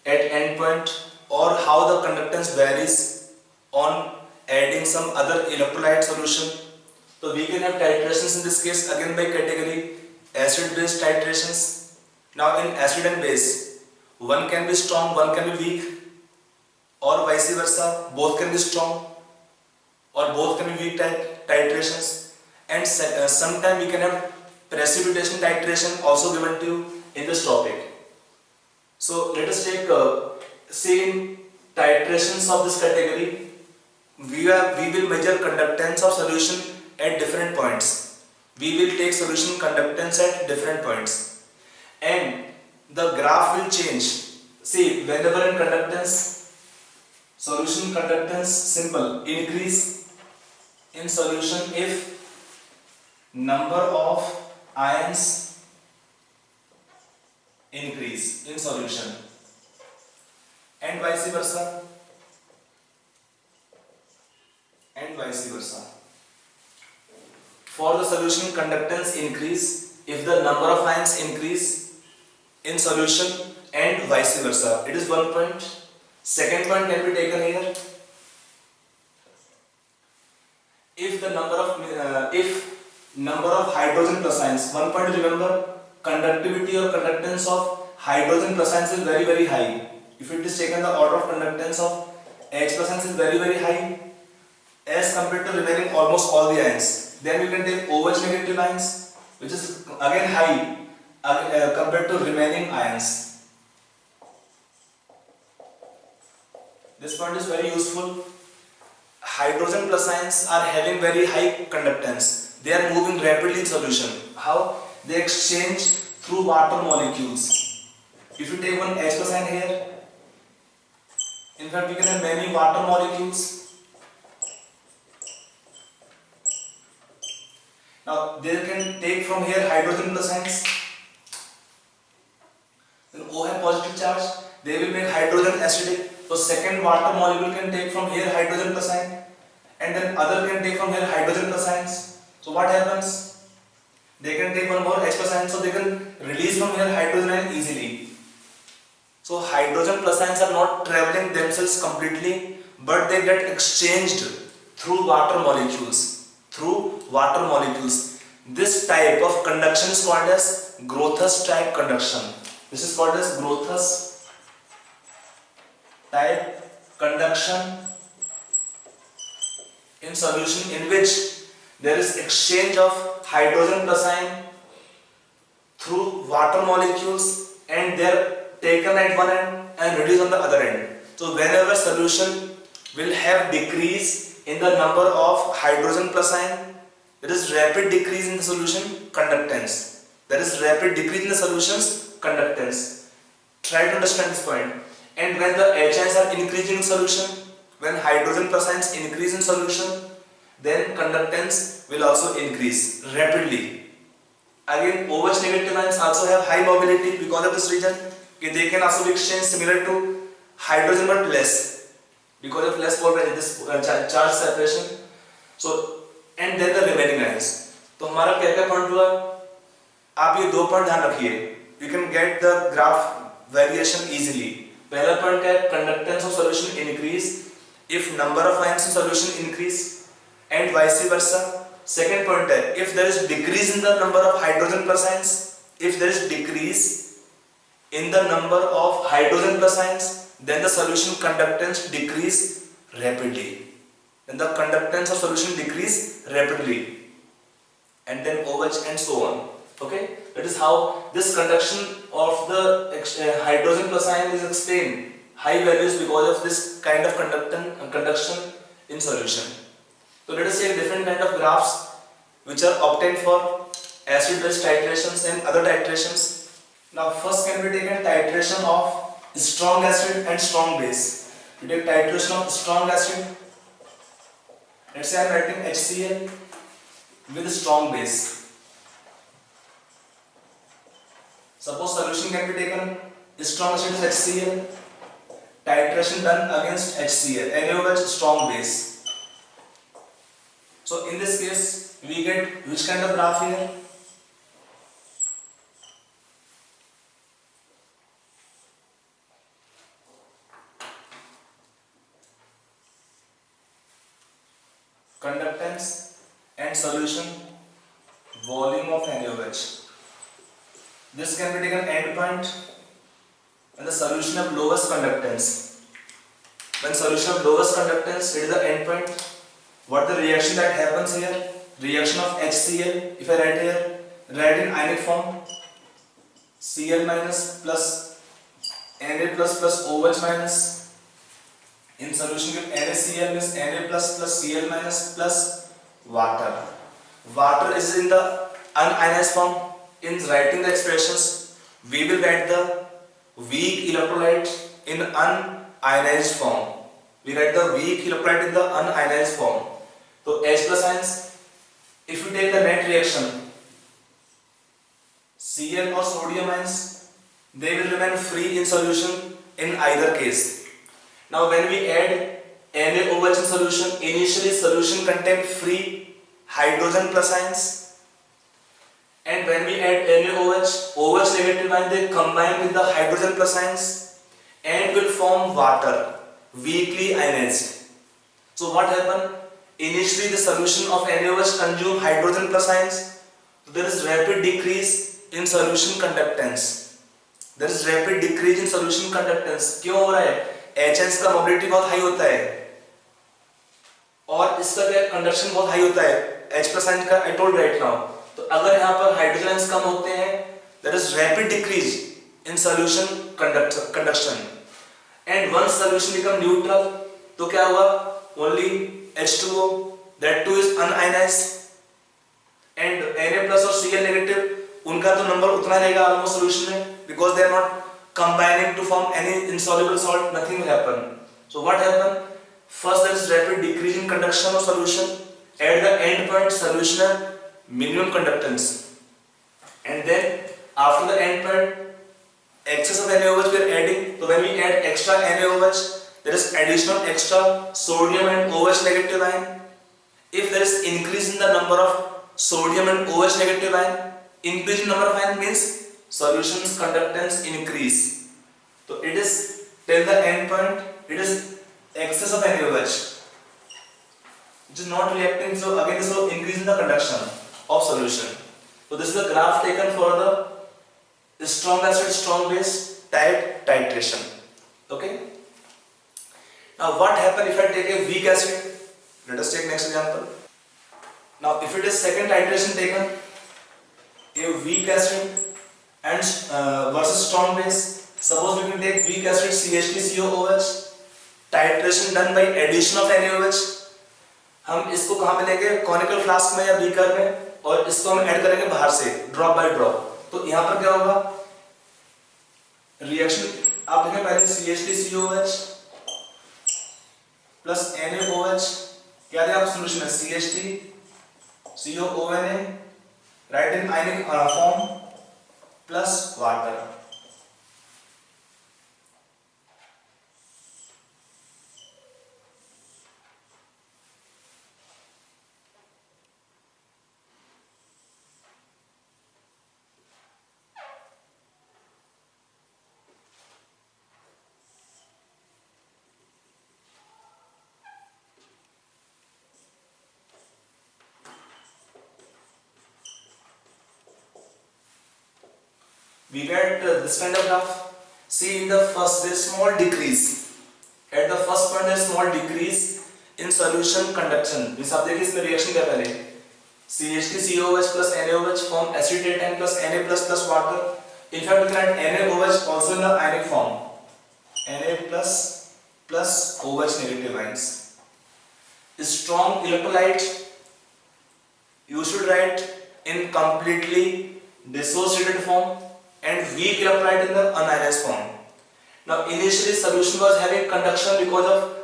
at endpoint, or how the conductance varies on adding some other electrolyte solution. So we can have titrations in this case again by category, acid base titrations. Now in acid and base, one can be strong, one can be weak, or vice versa, both can be strong or both can be weak titrations. And sometimes we can have precipitation titration also given to you in this topic. So let us take same titrations of this category. We will measure conductance of solution at different points. We will take solution conductance at different points, and the graph will change. See, whenever in conductance, solution conductance simple increase in solution if number of ions increase in solution, and vice versa, for the solution conductance increase if the number of ions increase in solution, and vice versa. It is one point. Second point can be taken here. If the number of hydrogen plus ions, one point to remember, conductivity or conductance of hydrogen plus ions is very very high. If it is taken, the order of conductance of H plus ions is very very high as compared to remaining almost all the ions. Then we can take OH negative ions, which is again high compared to remaining ions. This point is very useful. Hydrogen plus ions are having very high conductance. They are moving rapidly in solution. How? They exchange through water molecules. If you take one H plus ion here, in fact we can have many water molecules. Now they can take from here hydrogen plus ions. Then O have positive charge, they will make hydrogen acidic. So second water molecule can take from here hydrogen plus ion, and then other can take from here hydrogen plus ions. So what happens? They can take one more H plus ion, so they can release from here hydrogen ion easily. So hydrogen plus ions are not traveling themselves completely, but they get exchanged through water molecules. This type of conduction is called as Grothus type conduction. This is called as Grothus type conduction in solution in which there is exchange of hydrogen plus ion through water molecules, and they are taken at one end and reduced on the other end. So whenever solution will have decrease in the number of hydrogen plus ion, there is rapid decrease in the solution conductance. There is rapid decrease in the solution's conductance. Try to understand this point. And when the H ions are increasing in solution, when hydrogen plus ions increase in solution, then conductance will also increase rapidly. Again, OH negative ions also have high mobility because of this reason. They can also be exchanged similar to hydrogen but less, because of less polarization, this charge separation. So, and then the remaining ions. तो हमारा क्या क्या point हुआ? आप ये दो point ध्यान रखिए. You can get the graph variation easily. पहला पॉइंट क्या है, conductance of solution increase if number of ions in solution increase and vice versa. Second point है, if there is decrease in the number of hydrogen plus ions, if there is decrease in the number of hydrogen plus ions, then the solution conductance decrease rapidly. Then the conductance of solution decrease rapidly, and then OH and so on. Okay, that is how this conduction of the hydrogen plus ion is explained. High values because of this kind of conduction in solution. So let us take different kind of graphs which are obtained for acid-base titrations and other titrations. Now first can be taken titration of strong acid and strong base. We take titration of strong acid. Let's say I am writing HCl with strong base. Suppose solution can be taken, strong acid is HCl, titration done against HCl, NaOH strong base. So in this case we get which kind of graph here? Conductance and solution volume of NaOH. This can be taken endpoint and the solution of lowest conductance. When solution of lowest conductance, it is the endpoint. What the reaction that happens here? Reaction of HCl. If I write here, write in ionic form. Cl minus plus Na plus plus OH minus. In solution with NaCl means Na plus plus Cl minus plus water. Water is in the unionized form. In writing the expressions, we will write the weak electrolyte in unionized form. We write the weak electrolyte in the unionized form. So H plus ions, if you take the net reaction, Cl or sodium ions, they will remain free in solution in either case. Now when we add NaOH in solution, initially solution contain free hydrogen plus ions, and when we add NaOH, OH negative ion, they combine with the hydrogen plus ions and will form water, weakly ionized. So what happened? Initially the solution of NaOH consume hydrogen plus ions, so there is rapid decrease in solution conductance. There is rapid decrease in solution conductance. क्यों हो रहा है? HNs का mobility बहुत high होता है और इसका क्या कंडक्शन बहुत हाई होता है, H plus ion का I told right now. तो अगर यहाँ पर हाइड्रोजन आयंस कम होते हैं, there is rapid decrease in solution conduction, and once solution become neutral, तो क्या हुआ? Only H2O, that too is unionized, and Na plus और Cl negative उनका तो नंबर उतना रहेगा almost solution में, because they are not combining to form any insoluble salt, nothing will happen. So what happened? First there is rapid decrease in conduction of solution. At the end point solution have minimum conductance, and then after the end point excess of NaOH we are adding. So when we add extra NaOH, there is additional extra sodium and OH negative ion. If there is increase in the number of sodium and OH negative ion, increase in number of ion means solution's conductance increase. So it is till the end point, it is excess of NaOH which is not reacting, so again this will increase in the conduction of solution. So this is the graph taken for the strong acid strong base type titration. Okay, now what happen if I take a weak acid? Let us take next example. Now if it is second titration taken, a weak acid and versus strong base. Suppose we can take weak acid CH3COOH, titration done by addition of NaOH. हम इसको कहाँ पे लेंगे? Conical flask में या beaker में, और इसको हम ऐड करेंगे बाहर से ड्रॉप बाय ड्रॉप. तो यहाँ पर क्या होगा? रिएक्शन आप देखें पहले CH3COOH प्लस NaOH, क्या दिया आप सोल्यूशन है? CH3COONA, right in ionic form plus water. we get this kind of graph. See, in the first there is small decrease. At the first point there is small decrease in solution conduction. इस आप देखिए इसमें reaction क्या पहले CH3COOH plus NaOH form acetate plus Na plus water. In fact, we can add NaOH also in the ionic form. Na plus OH negative ions. Strong electrolyte you should write in completely dissociated form and weak electrolyte in the unionized form. Now initially solution was having conduction because of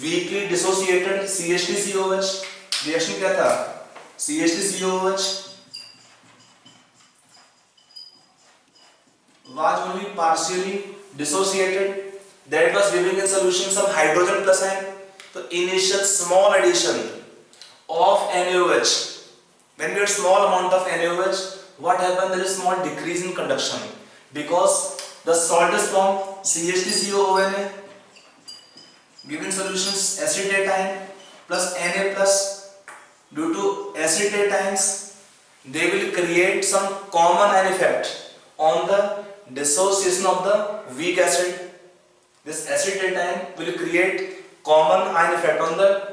weakly dissociated CH3COOH. Reaction क्या था? CH3COOH was only partially dissociated. That was giving in solution some hydrogen plus ion. So initial small addition of NaOH. When we have small amount of NaOH, what happens? There is small decrease in conduction because the saltous form CH3COONA given solutions acetate ion plus Na plus. Due to acetate ions, they will create some common ion effect on the dissociation of the weak acid. This acetate ion will create common ion effect on the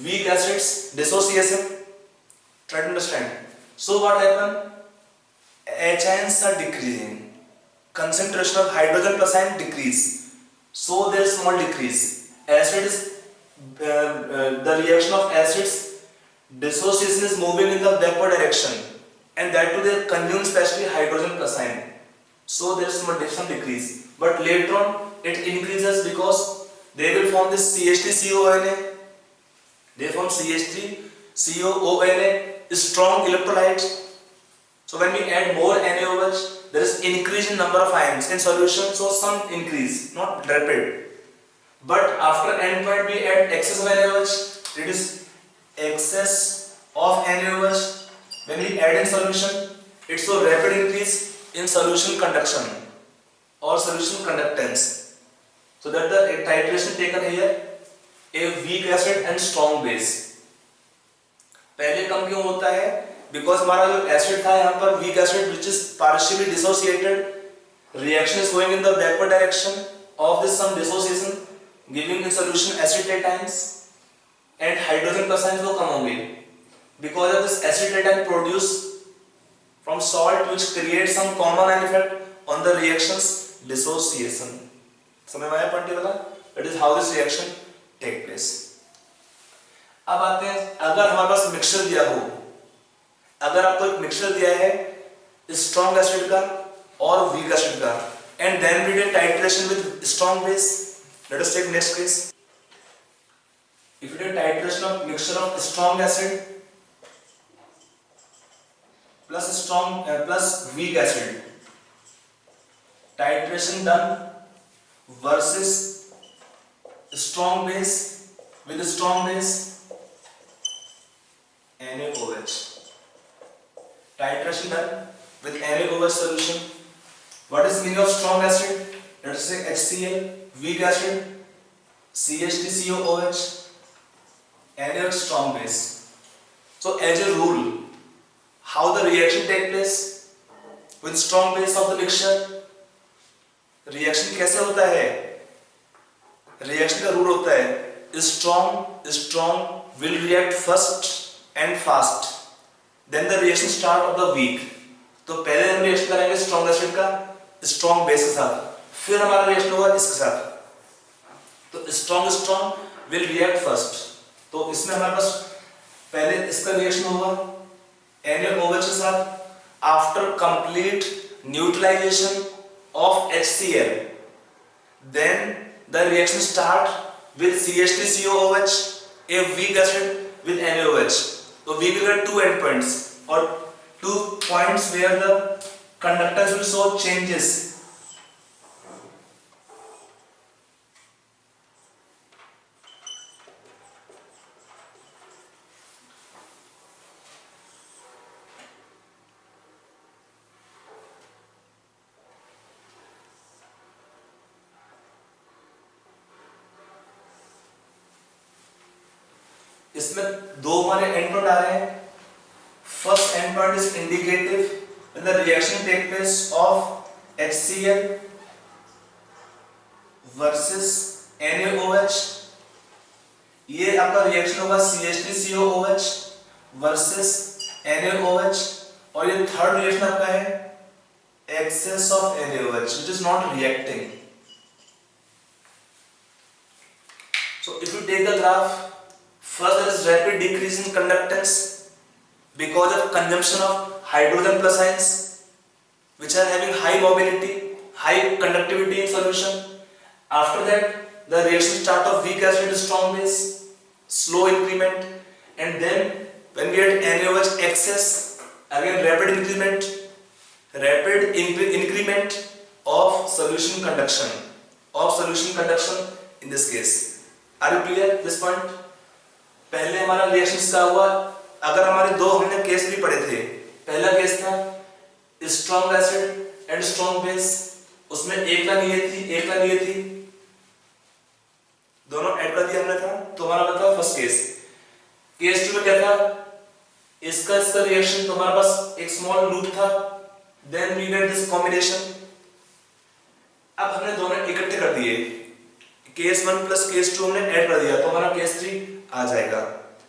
weak acids dissociation. Try to understand. So what happen? H ions are decreasing. Concentration of hydrogen plus ion decrease. So there is small decrease. Acid is the reaction of acids dissociation is moving in the backward direction, and that too they consume especially hydrogen plus ion. So there is some decrease. But later on it increases because they will form this CH3COONA. They form CH3COONA, strong electrolyte. So when we add more NaOH, there is increase in number of ions in solution. So some increase, not rapid. But after end point we add excess of NaOH. It is excess of NaOH. When we add in solution, it's so rapid increase in solution conduction or solution conductance. So that the titration taken here, a weak acid and strong base. पहले कम क्यों होता है? Because हमारा जो acid था यहाँ पर weak acid which is partially dissociated, reaction is going in the backward direction of this some dissociation, giving in solution acetate ions and hydrogen plus ions वो कम होंगे. Because of this acetate ion produced from salt which creates some common ion effect on the reactions dissociation. समझ में आया point वाला? That is how this reaction take place. अब आते हैं, अगर हमारे पास मिक्सचर दिया हो, अगर आपको एक मिक्सचर दिया है स्ट्रॉन्ग एसिड का और वीक एसिड का, and then we did titration with strong base. Let us take next case. If you did titration of mixture of strong acid plus weak acid, titration done versus strong base with strong base NaOH. Titration done with NaOH solution. What is meaning of strong acid? Let us say HCl, weak acid CH3COOH, NaOH strong base. So as a rule, how the reaction take place with strong base of the mixture? Reaction कैसे होता है? Reaction का rule होता है strong will react first and fast, then the reaction start of the weak. तो पहले हम reaction करेंगे strong acid का strong base के साथ, फिर हमारा reaction होगा इसके साथ. तो strong will react first. तो इसमें हमारे पास पहले इसका reaction होगा NaOH के साथ. After complete neutralization of HCl, then the reaction start with CH3COOH, a weak acid with NaOH. So we will get two endpoints or 2 points where the conductance will show changes. इसमें दो हमारे and point आ रहे हैं. First and point is indicative when the reaction take place of HCl versus NaOH, ये आपका reaction होगा CH3COOH versus NaOH, और ये थर्ड रिएक्शन आपका है excess of NaOH which is not reacting. So if you take the graph, first there is rapid decrease in conductance because of consumption of hydrogen plus ions which are having high mobility, high conductivity in solution. After that the reaction start of weak acid to strong base, slow increment, and then when we get NaOH excess, again rapid increment of solution conduction in this case. Are you clear this point? पहले हमारा reaction क्या हुआ, अगर हमारे दो हमने case भी पढ़े थे, पहला केस था strong acid and strong base, उसमें एक लाइन ये थी, दोनों ऐड कर दिया हमने था, तो हमारा मतलब फर्स्ट केस 2 में क्या था, इसका रिएक्शन, तो हमारे पास एक स्मॉल लूप था, then we get this combination. अब हमने दोनों इकट्ठे कर दिए, केस 1 प्लस केस 2 हमने ऐड कर दिया, तो हमारा केस 3 आ जाएगा.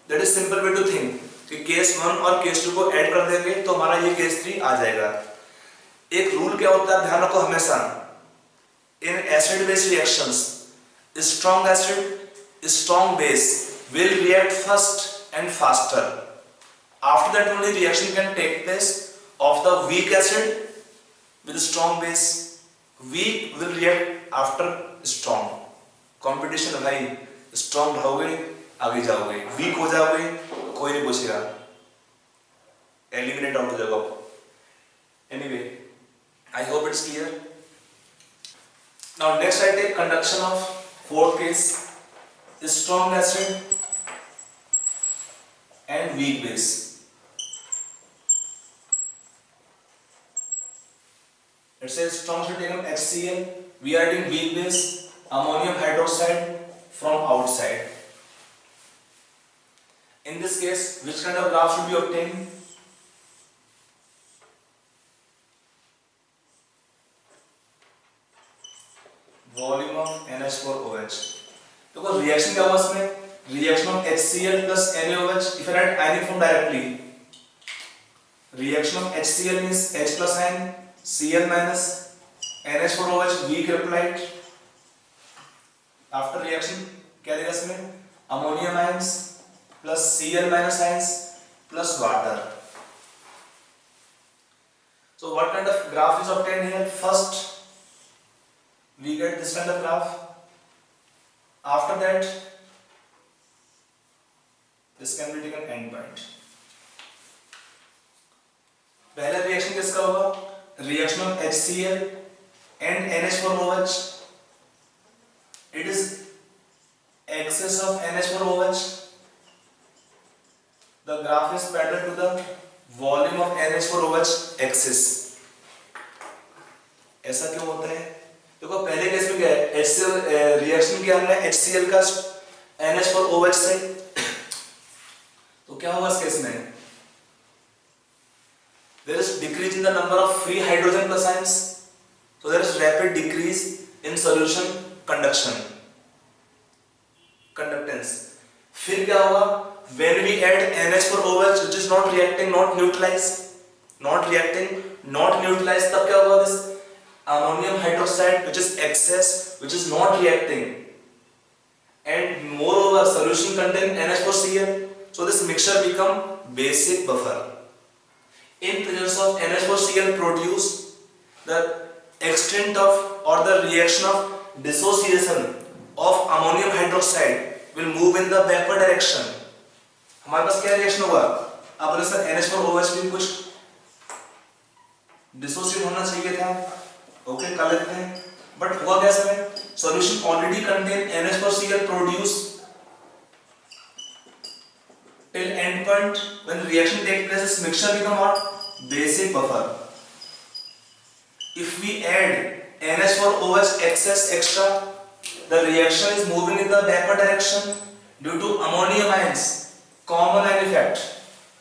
That is simple way to think कि केस 1 और केस 2 को ऐड कर देंगे तो हमारा ये केस 3 आ जाएगा. एक रूल क्या होता है, ध्यान रखो हमेशा, in acid base reactions strong acid, strong base will react first and faster. After that only reaction can take place of the weak acid with strong base. Weak will react after strong. Competition है भाई, strong रहोगे आगे जाओगे, weak हो जाओगे कोई नहीं पूछेगा, eliminate out हो जाओगे. Anyway, I hope it's clear. Now next I take conduction of fourth case, strong acid and weak base. Let's say strong acid taken HCl, we are adding weak base ammonium hydroxide from outside. In this case, which kind of graph should be obtained? Volume of NH4OH. तो reaction क्या हुआ इसमें, reaction of HCl plus NaOH. If I write ionic form directly, reaction of HCl means H plus ion, Cl minus, NH4OH weak electrolyte. After reaction क्या देगा इसमें, ammonium ions plus Cl minus ions plus water. So what kind of graph is obtained here? First we get this kind of graph. After that this can be taken end point. पहला reaction किसका होगा, reaction of HCl and NH4OH. It is excess of NH4OH. The graph is parallel to the volume of NH4OH excess. ऐसा क्यों होता है, देखो पहले case में क्या है, HCl रिएक्शन किया हमने HCl का NH4OH से, तो क्या होगा इस केस में, there is decrease in the number of free hydrogen plus ions, so there is rapid decrease in solution conductance. फिर क्या होगा, when we add NH4OH which is not reacting, not neutralized, तब क्या होगा, this ammonium hydroxide which is excess, which is not reacting, and moreover solution contain NH4Cl, so this mixture become basic buffer. In presence of NH4Cl produce, the extent of or the reaction of dissociation of ammonium hydroxide will move in the backward direction. हमारे पास क्या reaction होगा, अब sir NH4OH भी कुछ dissociate होना चाहिए था, okay कर लेते हैं, बट हुआ क्या इसमें, solution already contain NH4Cl produce till end point. When reaction takes place, this mixture become what, basic buffer. If we add NH4OH excess extra, the reaction is moving in the backward direction due to ammonium ions, common ion effect,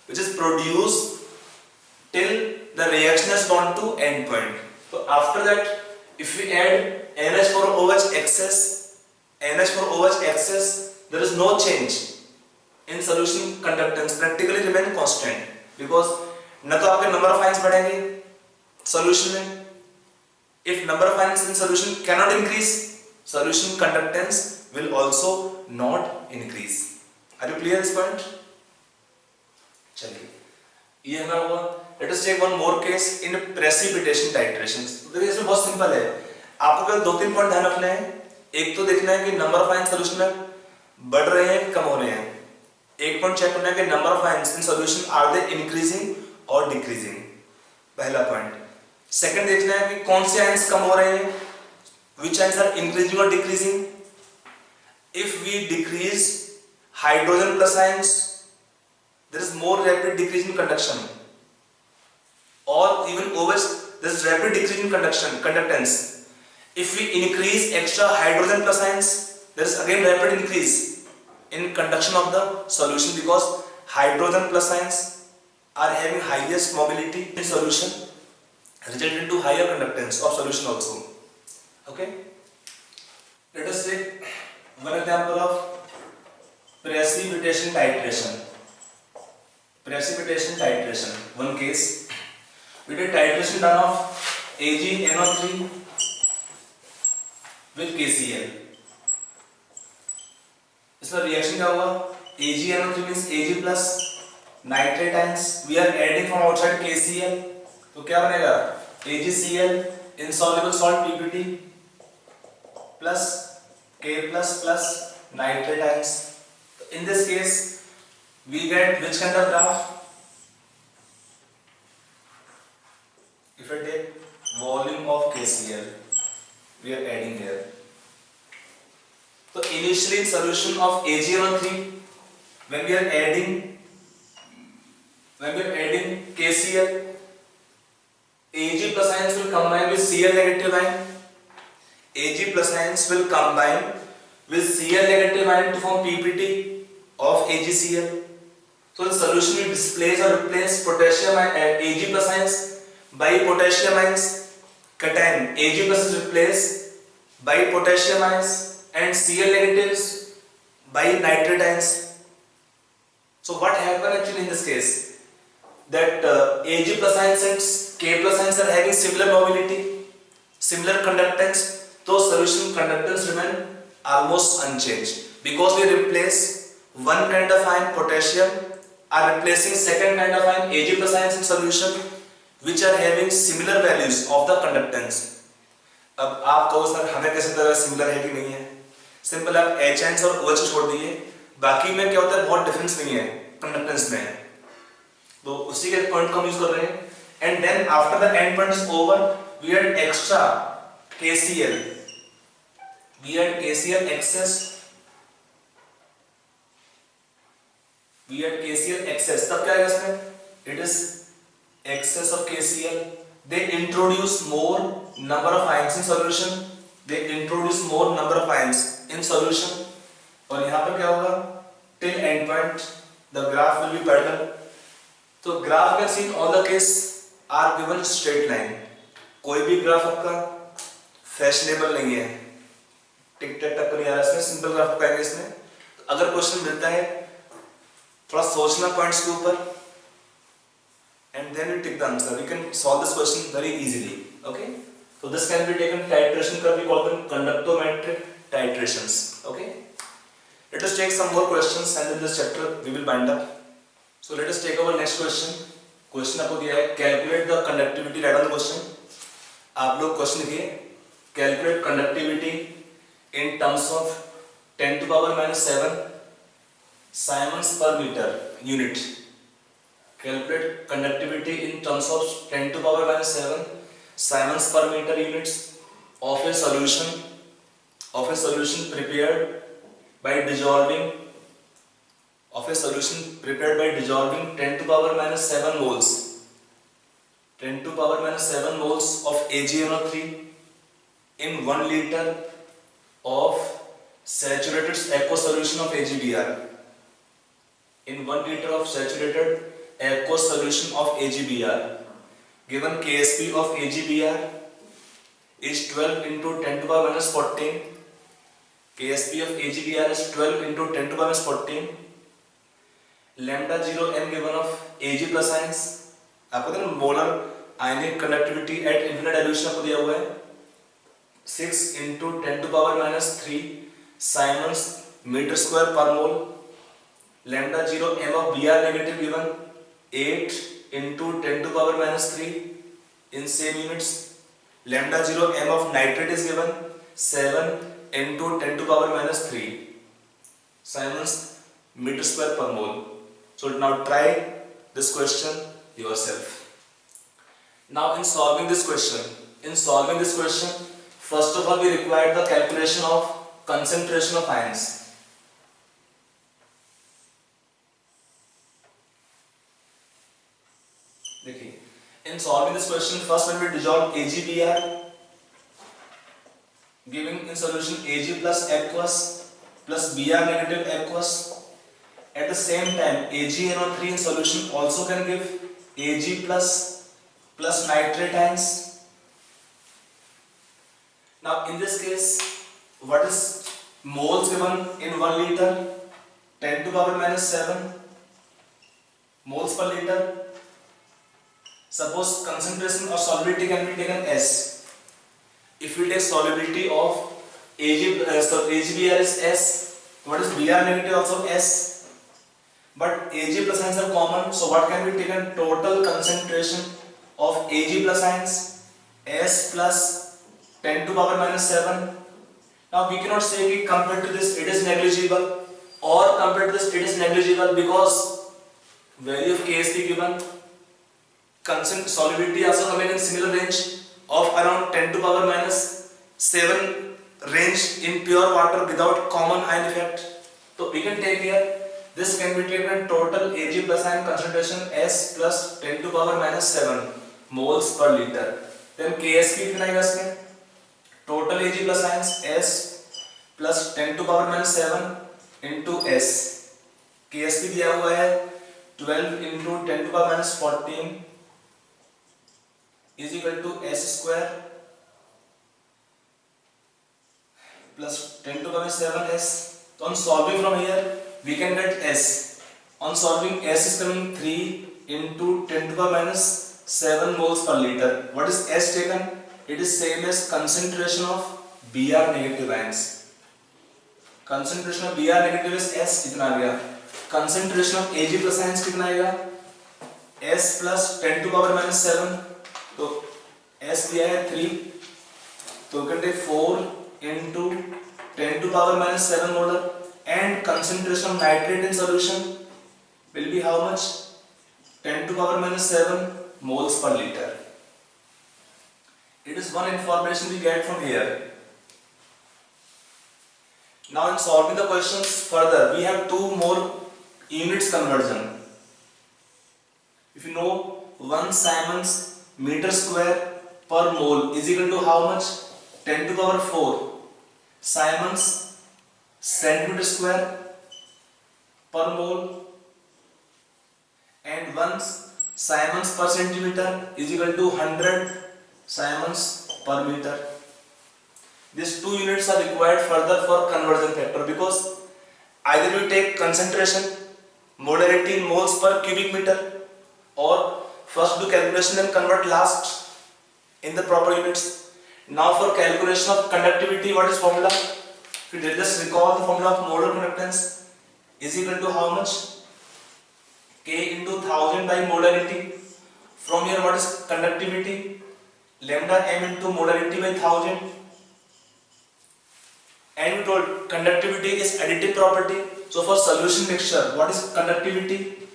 which is produced till the reaction has gone to end point. So after that, if we add NH4OH excess, NH4OH excess, there is no change in solution conductance, practically remain constant, because न तो आपके number of ions बढ़ेंगे solution में. If number of ions in solution cannot increase, solution conductance will also not increase. Are you clear this point? चलिए, ये हमारा हुआ. Let us take one more case in precipitation titration. तो देखिए इसमें बहुत सिंपल है. आपको केवल दो तीन पॉइंट ध्यान रखने हैं. एक तो देखना है कि नंबर ऑफ आयंस सोल्यूशन में बढ़ रहे हैं कम हो रहे हैं. एक पॉइंट चेक करना है कि number of ions in solution are they increasing और डिक्रीजिंग. पहला पॉइंट. सेकंड देखना है कि कौन से आयंस कम हो रहे हैं, which ions are increasing or decreasing. If we decrease hydrogen plus ions, there is more rapid decrease in conduction, or even OH, there is rapid decrease in conductance. If we increase extra hydrogen plus ions, there is again rapid increase in conduction of the solution, because hydrogen plus ions are having highest mobility in solution, resulting to higher conductance of solution also. Okay, let us take one example of precipitation titration. Precipitation titration, one case. We did titration done of AgNO3 with KCl. इसमें reaction क्या होगा? AgNO3 means Ag plus nitrate ions. We are adding from outside KCl. तो क्या बनेगा? AgCl insoluble salt PPT plus K plus nitrate ions. In this case, we get which kind of graph? If I take volume of KCl, we are adding here. So initially in solution of AgNO3, when we are adding KCl, Ag plus ions will combine with Cl negative ion. Ag plus ions will combine with Cl negative ion to form PPT of AgCl. So the solution will displace or replace potassium Ag plus ions by potassium ions. Cation Ag plus is replaced by potassium ions and Cl negatives by nitrate ions. So what happened actually in this case? That Ag plus ions and K plus ions are having similar mobility, similar conductance. So solution conductance remain almost unchanged, because we replace one kind of ion potassium are replacing second kind of ion Ag plus ions in solution, which are having similar values of the conductance. अब आप कहो sir हमें कैसे पता similar है कि नहीं है? सिंपल, आप H ions और OH छोड़ दिए, बाकी में क्या होता है बहुत डिफरेंस नहीं है कंडक्टेंस में, तो उसी के पॉइंट को हम यूज कर रहे हैं. And then after the end point is over, we had extra KCl, we had KCl excess, तब क्या है इसमें? It is excess of KCl. They introduce more number of ions in solution. और यहाँ पर क्या होगा? Till end point, the graph will be parallel. तो graph can see in all the case are given straight line. कोई भी graph आपका fashionable नहीं है, टिक टैक टक नहीं आ रहा इसमें, सिंपल ग्राफ पाएंगे इसमें. तो अगर क्वेश्चन मिलता है थोड़ा सोचना पॉइंट्स के ऊपर, and then we take the answer. We can solve this question very easily. Okay, so this can be taken titration curve, we call them conductometric titrations. Okay, let us take some more questions and in this chapter we will wind up. So let us take our next question. Question आपको दिया है calculate the conductivity. Right on the question. आप लोग question लिखिए, calculate conductivity in terms of 10 to power minus 7 Siemens per meter unit. Calculate conductivity in terms of 10 to power minus 7 Siemens per meter units of a solution prepared by dissolving 10 to power minus 7 moles. 10 to power minus 7 moles of AgNO3 in 1 liter of saturated aqueous solution of AgBr. In 1 liter of saturated aqueous solution of AgBr, given Ksp of AgBr is 12 into 10 to the power minus 14. Ksp of AgBr is 12 into 10 to the power minus 14. Lambda 0 m given of Ag plus ions, आपको देना molar आयनिक conductivity eight infinite dilution आपको दिया हुआ है 6 into 10 to the power minus 3 Siemens meter square per mole. Lambda 0 m of Br negative given 8 into 10 to the power minus 3 in same units. Lambda 0 m of nitrate is given 7 into 10 to the power minus 3 Siemens meter square per mole. So now try this question yourself. Now in solving this question, first of all we require the calculation of concentration of ions. देखिए, in solving this question, first when we dissolve AgBr, giving in solution Ag plus aqueous plus Br negative aqueous. At the same time, AgNO3 in solution also can give Ag plus nitrate ions. Now in this case, what is moles given in 1 liter? 10 to the power minus 7 moles per liter. Suppose concentration or solubility can be taken S. If we take solubility of AgBr is S, what is Br negative also S? But Ag plus ions are common, so what can be taken? Total concentration of Ag plus ions S plus 10 to the power minus 7. Now we cannot say that compared to this it is negligible or compared to this it is negligible because value of Ksp given, solubility also coming in similar range of around 10 to the power minus 7 range in pure water without common ion effect. So we can take here. This can be taken total Ag plus ion concentration S plus 10 to the power minus 7 moles per liter. Then Ksp कितना आएगा इसमें? Total Ag plus ions S plus 10 to the power minus 7 into S. Ksp दिया हुआ है 12 into 10 to the power minus 14 is equal to S square plus 10 to the power minus 7 S. So on solving from here, we can get S. On solving, S is coming 3 into 10 to the power minus 7 moles per liter. What is S taken? It is same as concentration of Br negative ions. Concentration of Br negative is S, कितना आ गया? Concentration of Ag plus ions कितना आएगा? S plus 10 to the power minus 7. तो S दिया है 3. तो we can take 4 into 10 to the power minus 7 molar. And concentration of nitrate in solution will be how much? 10 to the power minus 7 moles per liter. It is one information we get from here. Now in solving the questions further, we have two more units conversion. If you know 1 Siemens meter square per mole is equal to how much? 10 to the power 4 Siemens centimeter square per mole, and 1 Siemens per centimeter is equal to 100 Siemens per meter. These two units are required further for conversion factor because either we take concentration, molarity in moles per cubic meter, or first do calculation and convert last in the proper units. Now for calculation of conductivity, what is formula? If you just recall the formula of molar conductance is equal to how much? K into 1000 by molarity. From here what is conductivity? Lambda m into molarity by 1000. And we told conductivity is additive property. So for solution mixture, what is conductivity?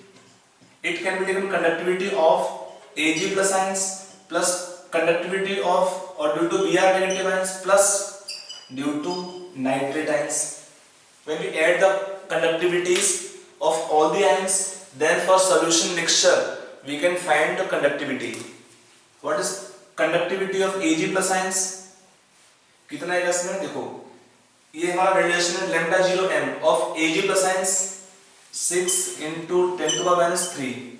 It can be taken conductivity of Ag plus ions plus conductivity of or due to Br negative ions plus due to nitrate ions. When we add the conductivities of all the ions, then for solution mixture we can find the conductivity. What is conductivity of Ag plus ions? कितना है इसमें? देखो ये हमारा relation है lambda 0 m of Ag plus ions 6 into 10 to the minus 3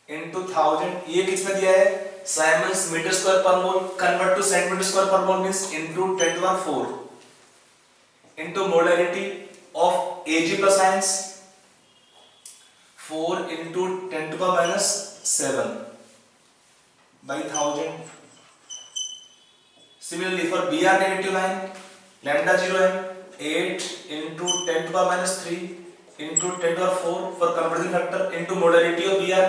into 1000. ये किसमें दिया है? Siemens meter square per mole, convert to centimeter square per mole means into 10 to the power 4 into molarity of Ag plus ions 4 into 10 to the power minus 7 by 1000. Similarly for Br negative line, lambda 0 m 8 into 10 to the power minus 3 into 10 to the power 4 for conversion factor into molarity of Br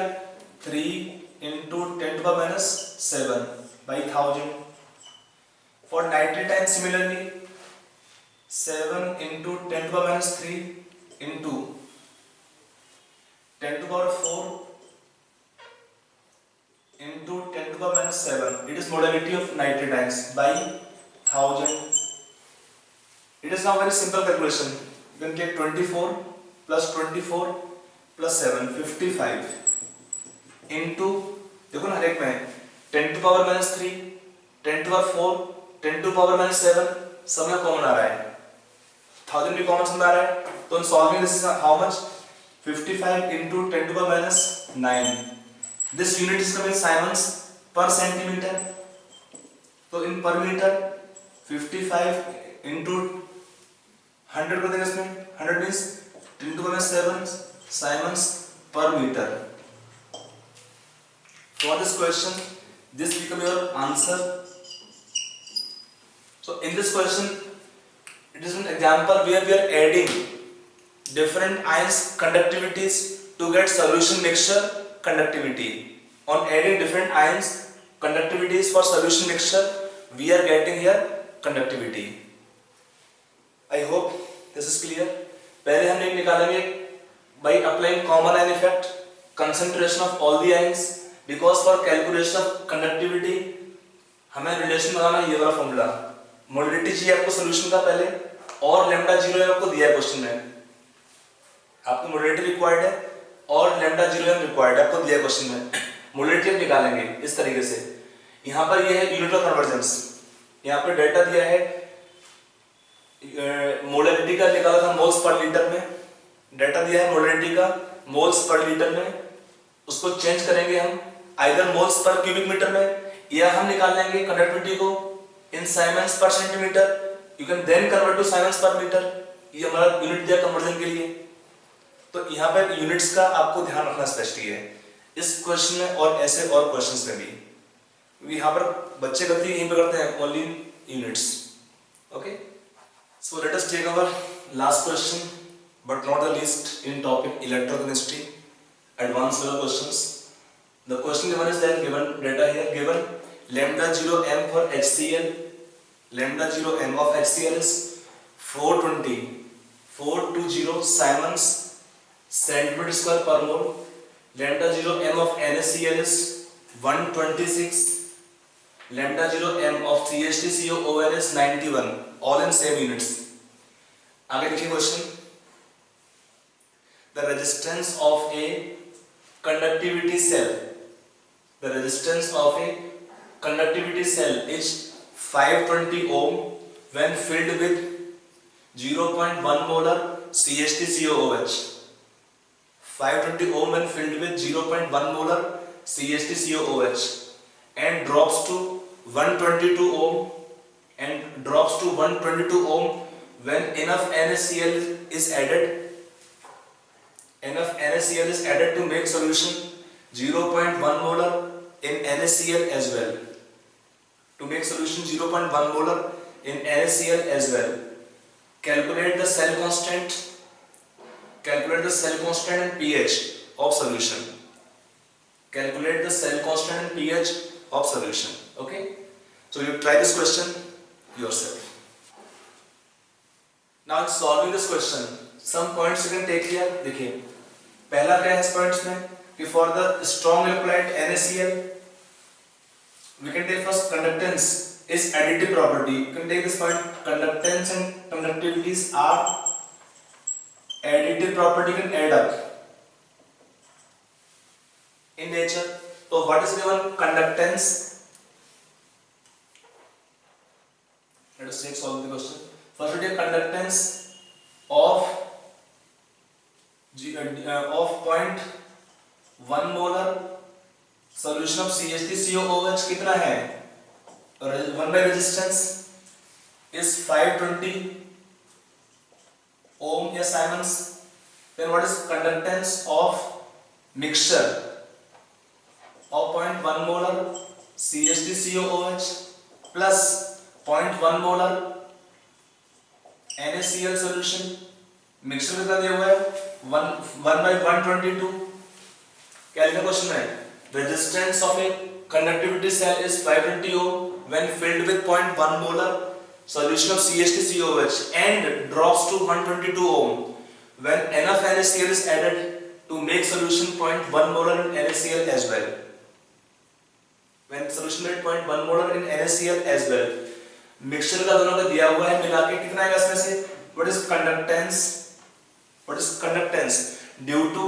3 into 10 to the power minus 7 by 1000. For nitrate ion similarly 7 into 10 to the power minus 3 into 10 to the power 4 into 10 to the power minus 7. It is molarity of nitrate ions by 1000. It is now very simple calculation. You can take 24 plus 24 plus 7 55 into देखो ना हर एक में 10 to power minus 3 10 to power 4 10 to power minus 7 सब में common आ रहा है 1000 भी common समझ आ रहा है तो in solving this is how much 55 into 10 to power minus 9. This unit is coming Siemens per centimeter. तो इन per meter 55 into 100 कर देंगे इसमें 100 means 10 to power 7 Siemens per meter. For this question, this become your answer. So in this question, it is an example where we are adding different ions conductivities to get solution mixture conductivity. On adding different ions conductivities for solution mixture, we are getting here conductivity. I hope this is clear. पहले हम एक निकालेंगे by applying common ion effect, concentration of all the ions, because for calculation of conductivity हमें relation बनाना ये वाला formula molarity चाहिए आपको solution का पहले और लैम्डा 0 आपको दिया है क्वेश्चन में आपको मोलरिटी रिक्वायर्ड है और लैम्डा 0 रिक्वायर्ड है आपको दिया क्वेश्चन में मोलरिटी हम निकालेंगे इस तरीके से यहाँ पर ये है यूनिट ऑफ कन्वर्जेंस यहाँ पर डेटा दिया है मोलरिटी का निकाला था मोल्स पर लीटर में डेटा दिया है मोलरिटी का मोल्स पर लीटर में उसको चेंज करेंगे हम either moles per cubic metre में या हम निकाल लेंगे कंडक्टिविटी को in siemens per centimetre you can then convert to siemens per metre ये हमारा यूनिट दिया कन्वर्जन के लिए तो यहाँ पर यूनिट्स का आपको ध्यान रखना स्पेशली है इस क्वेश्चन में और ऐसे और क्वेश्चंस में भी यहाँ पर बच्चे गलती यहीं पे करते हैं only units okay so let us take our last question but not the least in topic electrochemistry advanced level questions. The question given is then given data here given lambda 0 m for HCl. Lambda 0 m of HCl is 420 Siemens centimeter square per mole. Lambda 0 m of NaCl is 126. Lambda 0 m of CH3COON is 91. All in same units. आगे देखिए question. The resistance of a conductivity cell. The resistance of a conductivity cell is 520 ohm when filled with 0.1 molar CH3COOH. 520 ohm when filled with 0.1 molar CH3COOH and drops to 122 ohm when enough NaCl is added. Enough NaCl is added to make solution 0.1 molar in NaCl as well. To make solution 0.1 molar in NaCl as well. Calculate the cell constant. Calculate the cell constant and pH of solution. Calculate the cell constant and pH of solution. Okay. So you try this question yourself. Now in solving this question, some points you can take here. देखिए पहला क्या है इस points में कि for the strong electrolyte NaCl we can take first conductance is additive property. You can take this point conductance and conductivities are additive property, can add up in nature. So what is given conductance? Let us take solve the question. First we take conductance of 0.1 molar solution of CH3COOH कितना है? 1 by resistance is 520 ohm या Siemens. Then what is conductance of mixture of 0.1 molar CH3COOH plus 0.1 molar NaCl solution. Mixture कितना दिया हुआ है? 1 by 122. क्या लिखा question में? Resistance of a conductivity cell is 520 ohm when filled with 0.1 molar solution of CH3COOH and drops to 122 ohm when enough NaCl is added to make solution 0.1 molar in NaCl as well. When solution with 0.1 molar in NaCl as well. Mixture का दोनों का दिया हुआ है, मिला के कितना आएगा इसमें से? What is conductance? What is conductance due to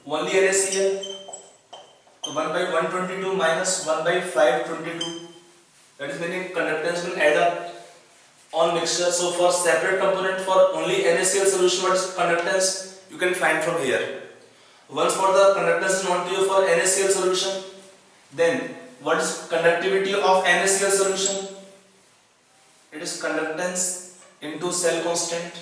only NaCl? So 1 by 122 minus 1 by 522. That is meaning conductance will add up on mixture. So for separate component for only NaCl solution, what is conductance? You can find from here. Once for the conductance is known to you for NaCl solution, then what is conductivity of NaCl solution? It is conductance into cell constant.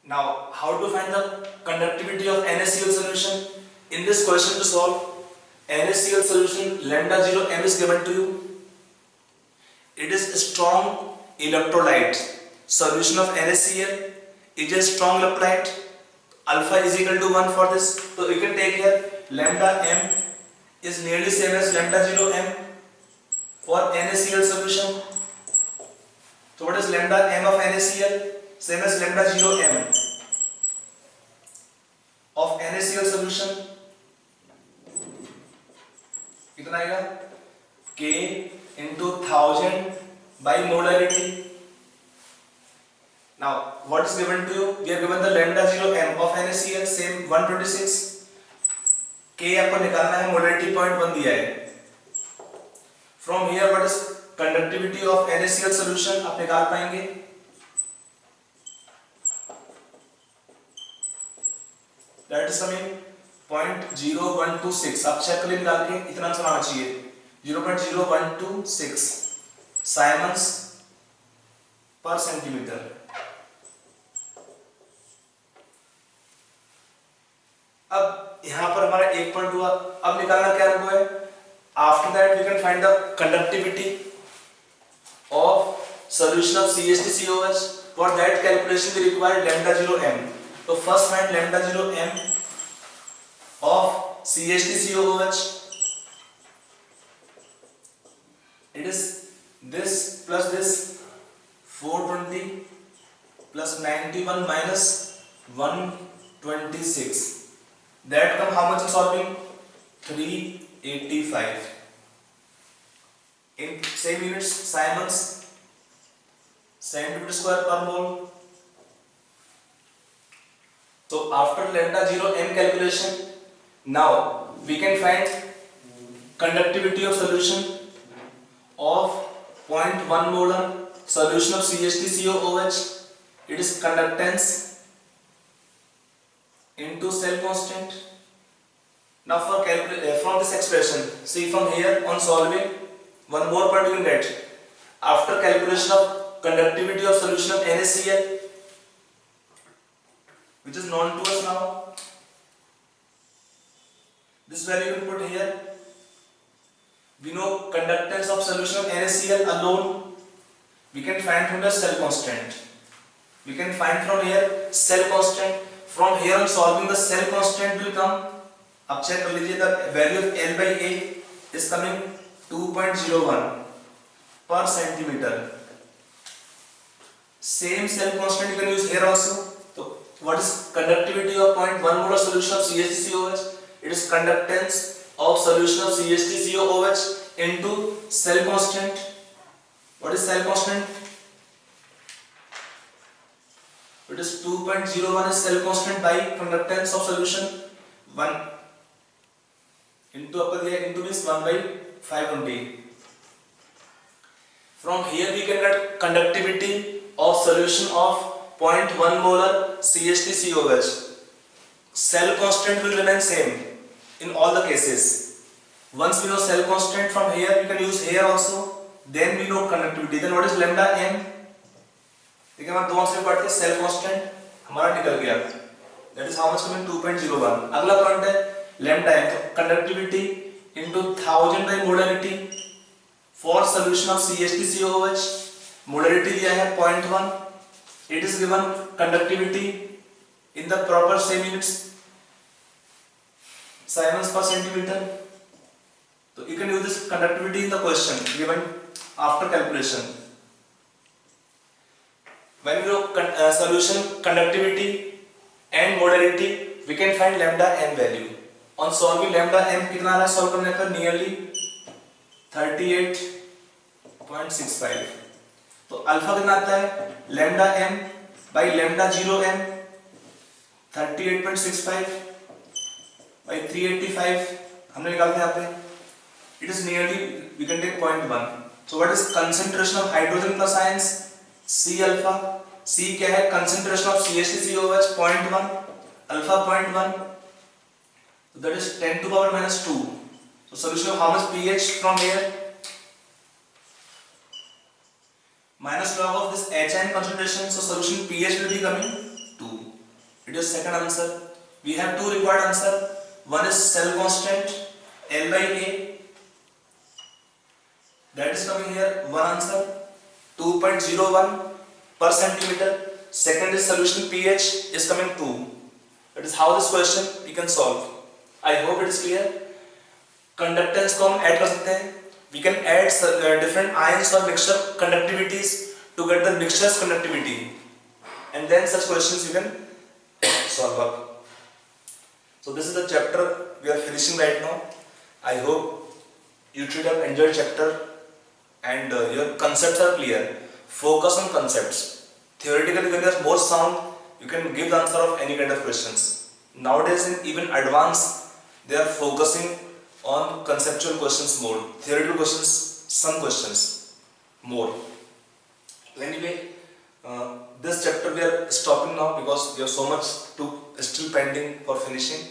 Now, how to find the conductivity of NaCl solution? In this question to solve, NaCl solution lambda 0 m is given to you. It is a strong electrolyte. Solution of NaCl is a strong electrolyte. Alpha is equal to 1 for this. So you can take here lambda m is nearly same as lambda 0 m for NaCl solution. So what is lambda m of NaCl? Same as lambda 0 m of NaCl solution. कितना आएगा? K into 1000 by molarity. Now what is given to you? We are given the lambda 0 m of NaCl same 126. K आपको निकालना है, molarity 0.1 दिया है. From here what is conductivity of NaCl solution आप निकाल पाएंगे. That is coming 0.0126. आप check कर निकाल के इतना आंसर आना चाहिए 0.0126 Siemens per centimeter. अब यहां पर हमारा 1 पॉइंट हुआ. अब निकालना क्या हमको है? After that we can find the conductivity of solution of CH3COOH. For that calculation we require lambda 0 m. So first find lambda 0 m of CH3COOH. It is this plus this 420 plus 91 minus 126. That come how much in solving? 385. In same units, Siemens centimeter square per mole. So after lambda 0 m calculation, now we can find conductivity of solution of 0.1 molar solution of CH3COOH. It is conductance into cell constant. Now for from this expression, see from here on solving, one more point you can get. After calculation of conductivity of solution of NaCl, which is known to us now, this value you can put here. We know conductance of solution of NaCl alone we can find from the cell constant. We can find from here cell constant. From here on solving, the cell constant will come. अब check कर लीजिए, the value of L by A is coming 2.01 per centimeter. Same cell constant you can use here also. So what is conductivity of 0.1 molar solution of CH3COOH? It is conductance of solution of CH3COOH into cell constant. What is cell constant? It is 2.01 is cell constant by conductance of solution 1 into upper here into this 1 by 520. From here we can get conductivity of solution of 0.1 molar CH3COOH. cell constant will remain same in all the cases. Once we know cell constant from here, we can use here also. Then we know conductivity. Then what is lambda m? देखिए हमारे दो answer पढ़ते हैं, cell constant हमारा निकल गया. That is how much coming 2.01. अगला point है lambda m. तो conductivity into 1000 by molarity for solution of CH3COOH. Molarity दिया है 0.1. It is given conductivity in the proper same units, Siemens per centimeter. So you can use this conductivity in the question given after calculation. When you know solution conductivity and molarity, we can find lambda m value. On solving lambda m कितना आ रहा है solve करने पर nearly 38.65. तो alpha कितना आता है lambda m by lambda 0 m 38.65 by 385 हमने निकालते हैं यहाँ पे. It is nearly we can take 0.1. So what is concentration of hydrogen plus ions? C alpha. C क्या है? Concentration of CH3COOH 0.1, alpha 0.1. So that is 10 to power minus 2. So solution of how much pH from here? Minus log of this HN concentration. So solution pH will be coming 2. It is second answer. We have two required answer. One is cell constant L by A. That is coming here. One answer 2.01 per centimeter. Second is solution pH is coming 2. That is how this question we can solve. I hope it is clear. Conductance को हम add कर सकते हैं. We can add different ions or mixture conductivities to get the mixture's conductivity, and then such questions you can solve up. So this is the chapter we are finishing right now. I hope you should have enjoyed chapter and your concepts are clear. Focus on concepts. Theoretically, when you are more sound, you can give the answer of any kind of questions. Nowadays, in even advanced, they are focusing on conceptual questions more. Theoretical questions, some questions more. Anyway, this chapter we are stopping now because we have so much to still pending for finishing.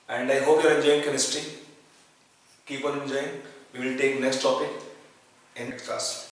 And I hope you are enjoying chemistry. Keep on enjoying. We will take next topic in class.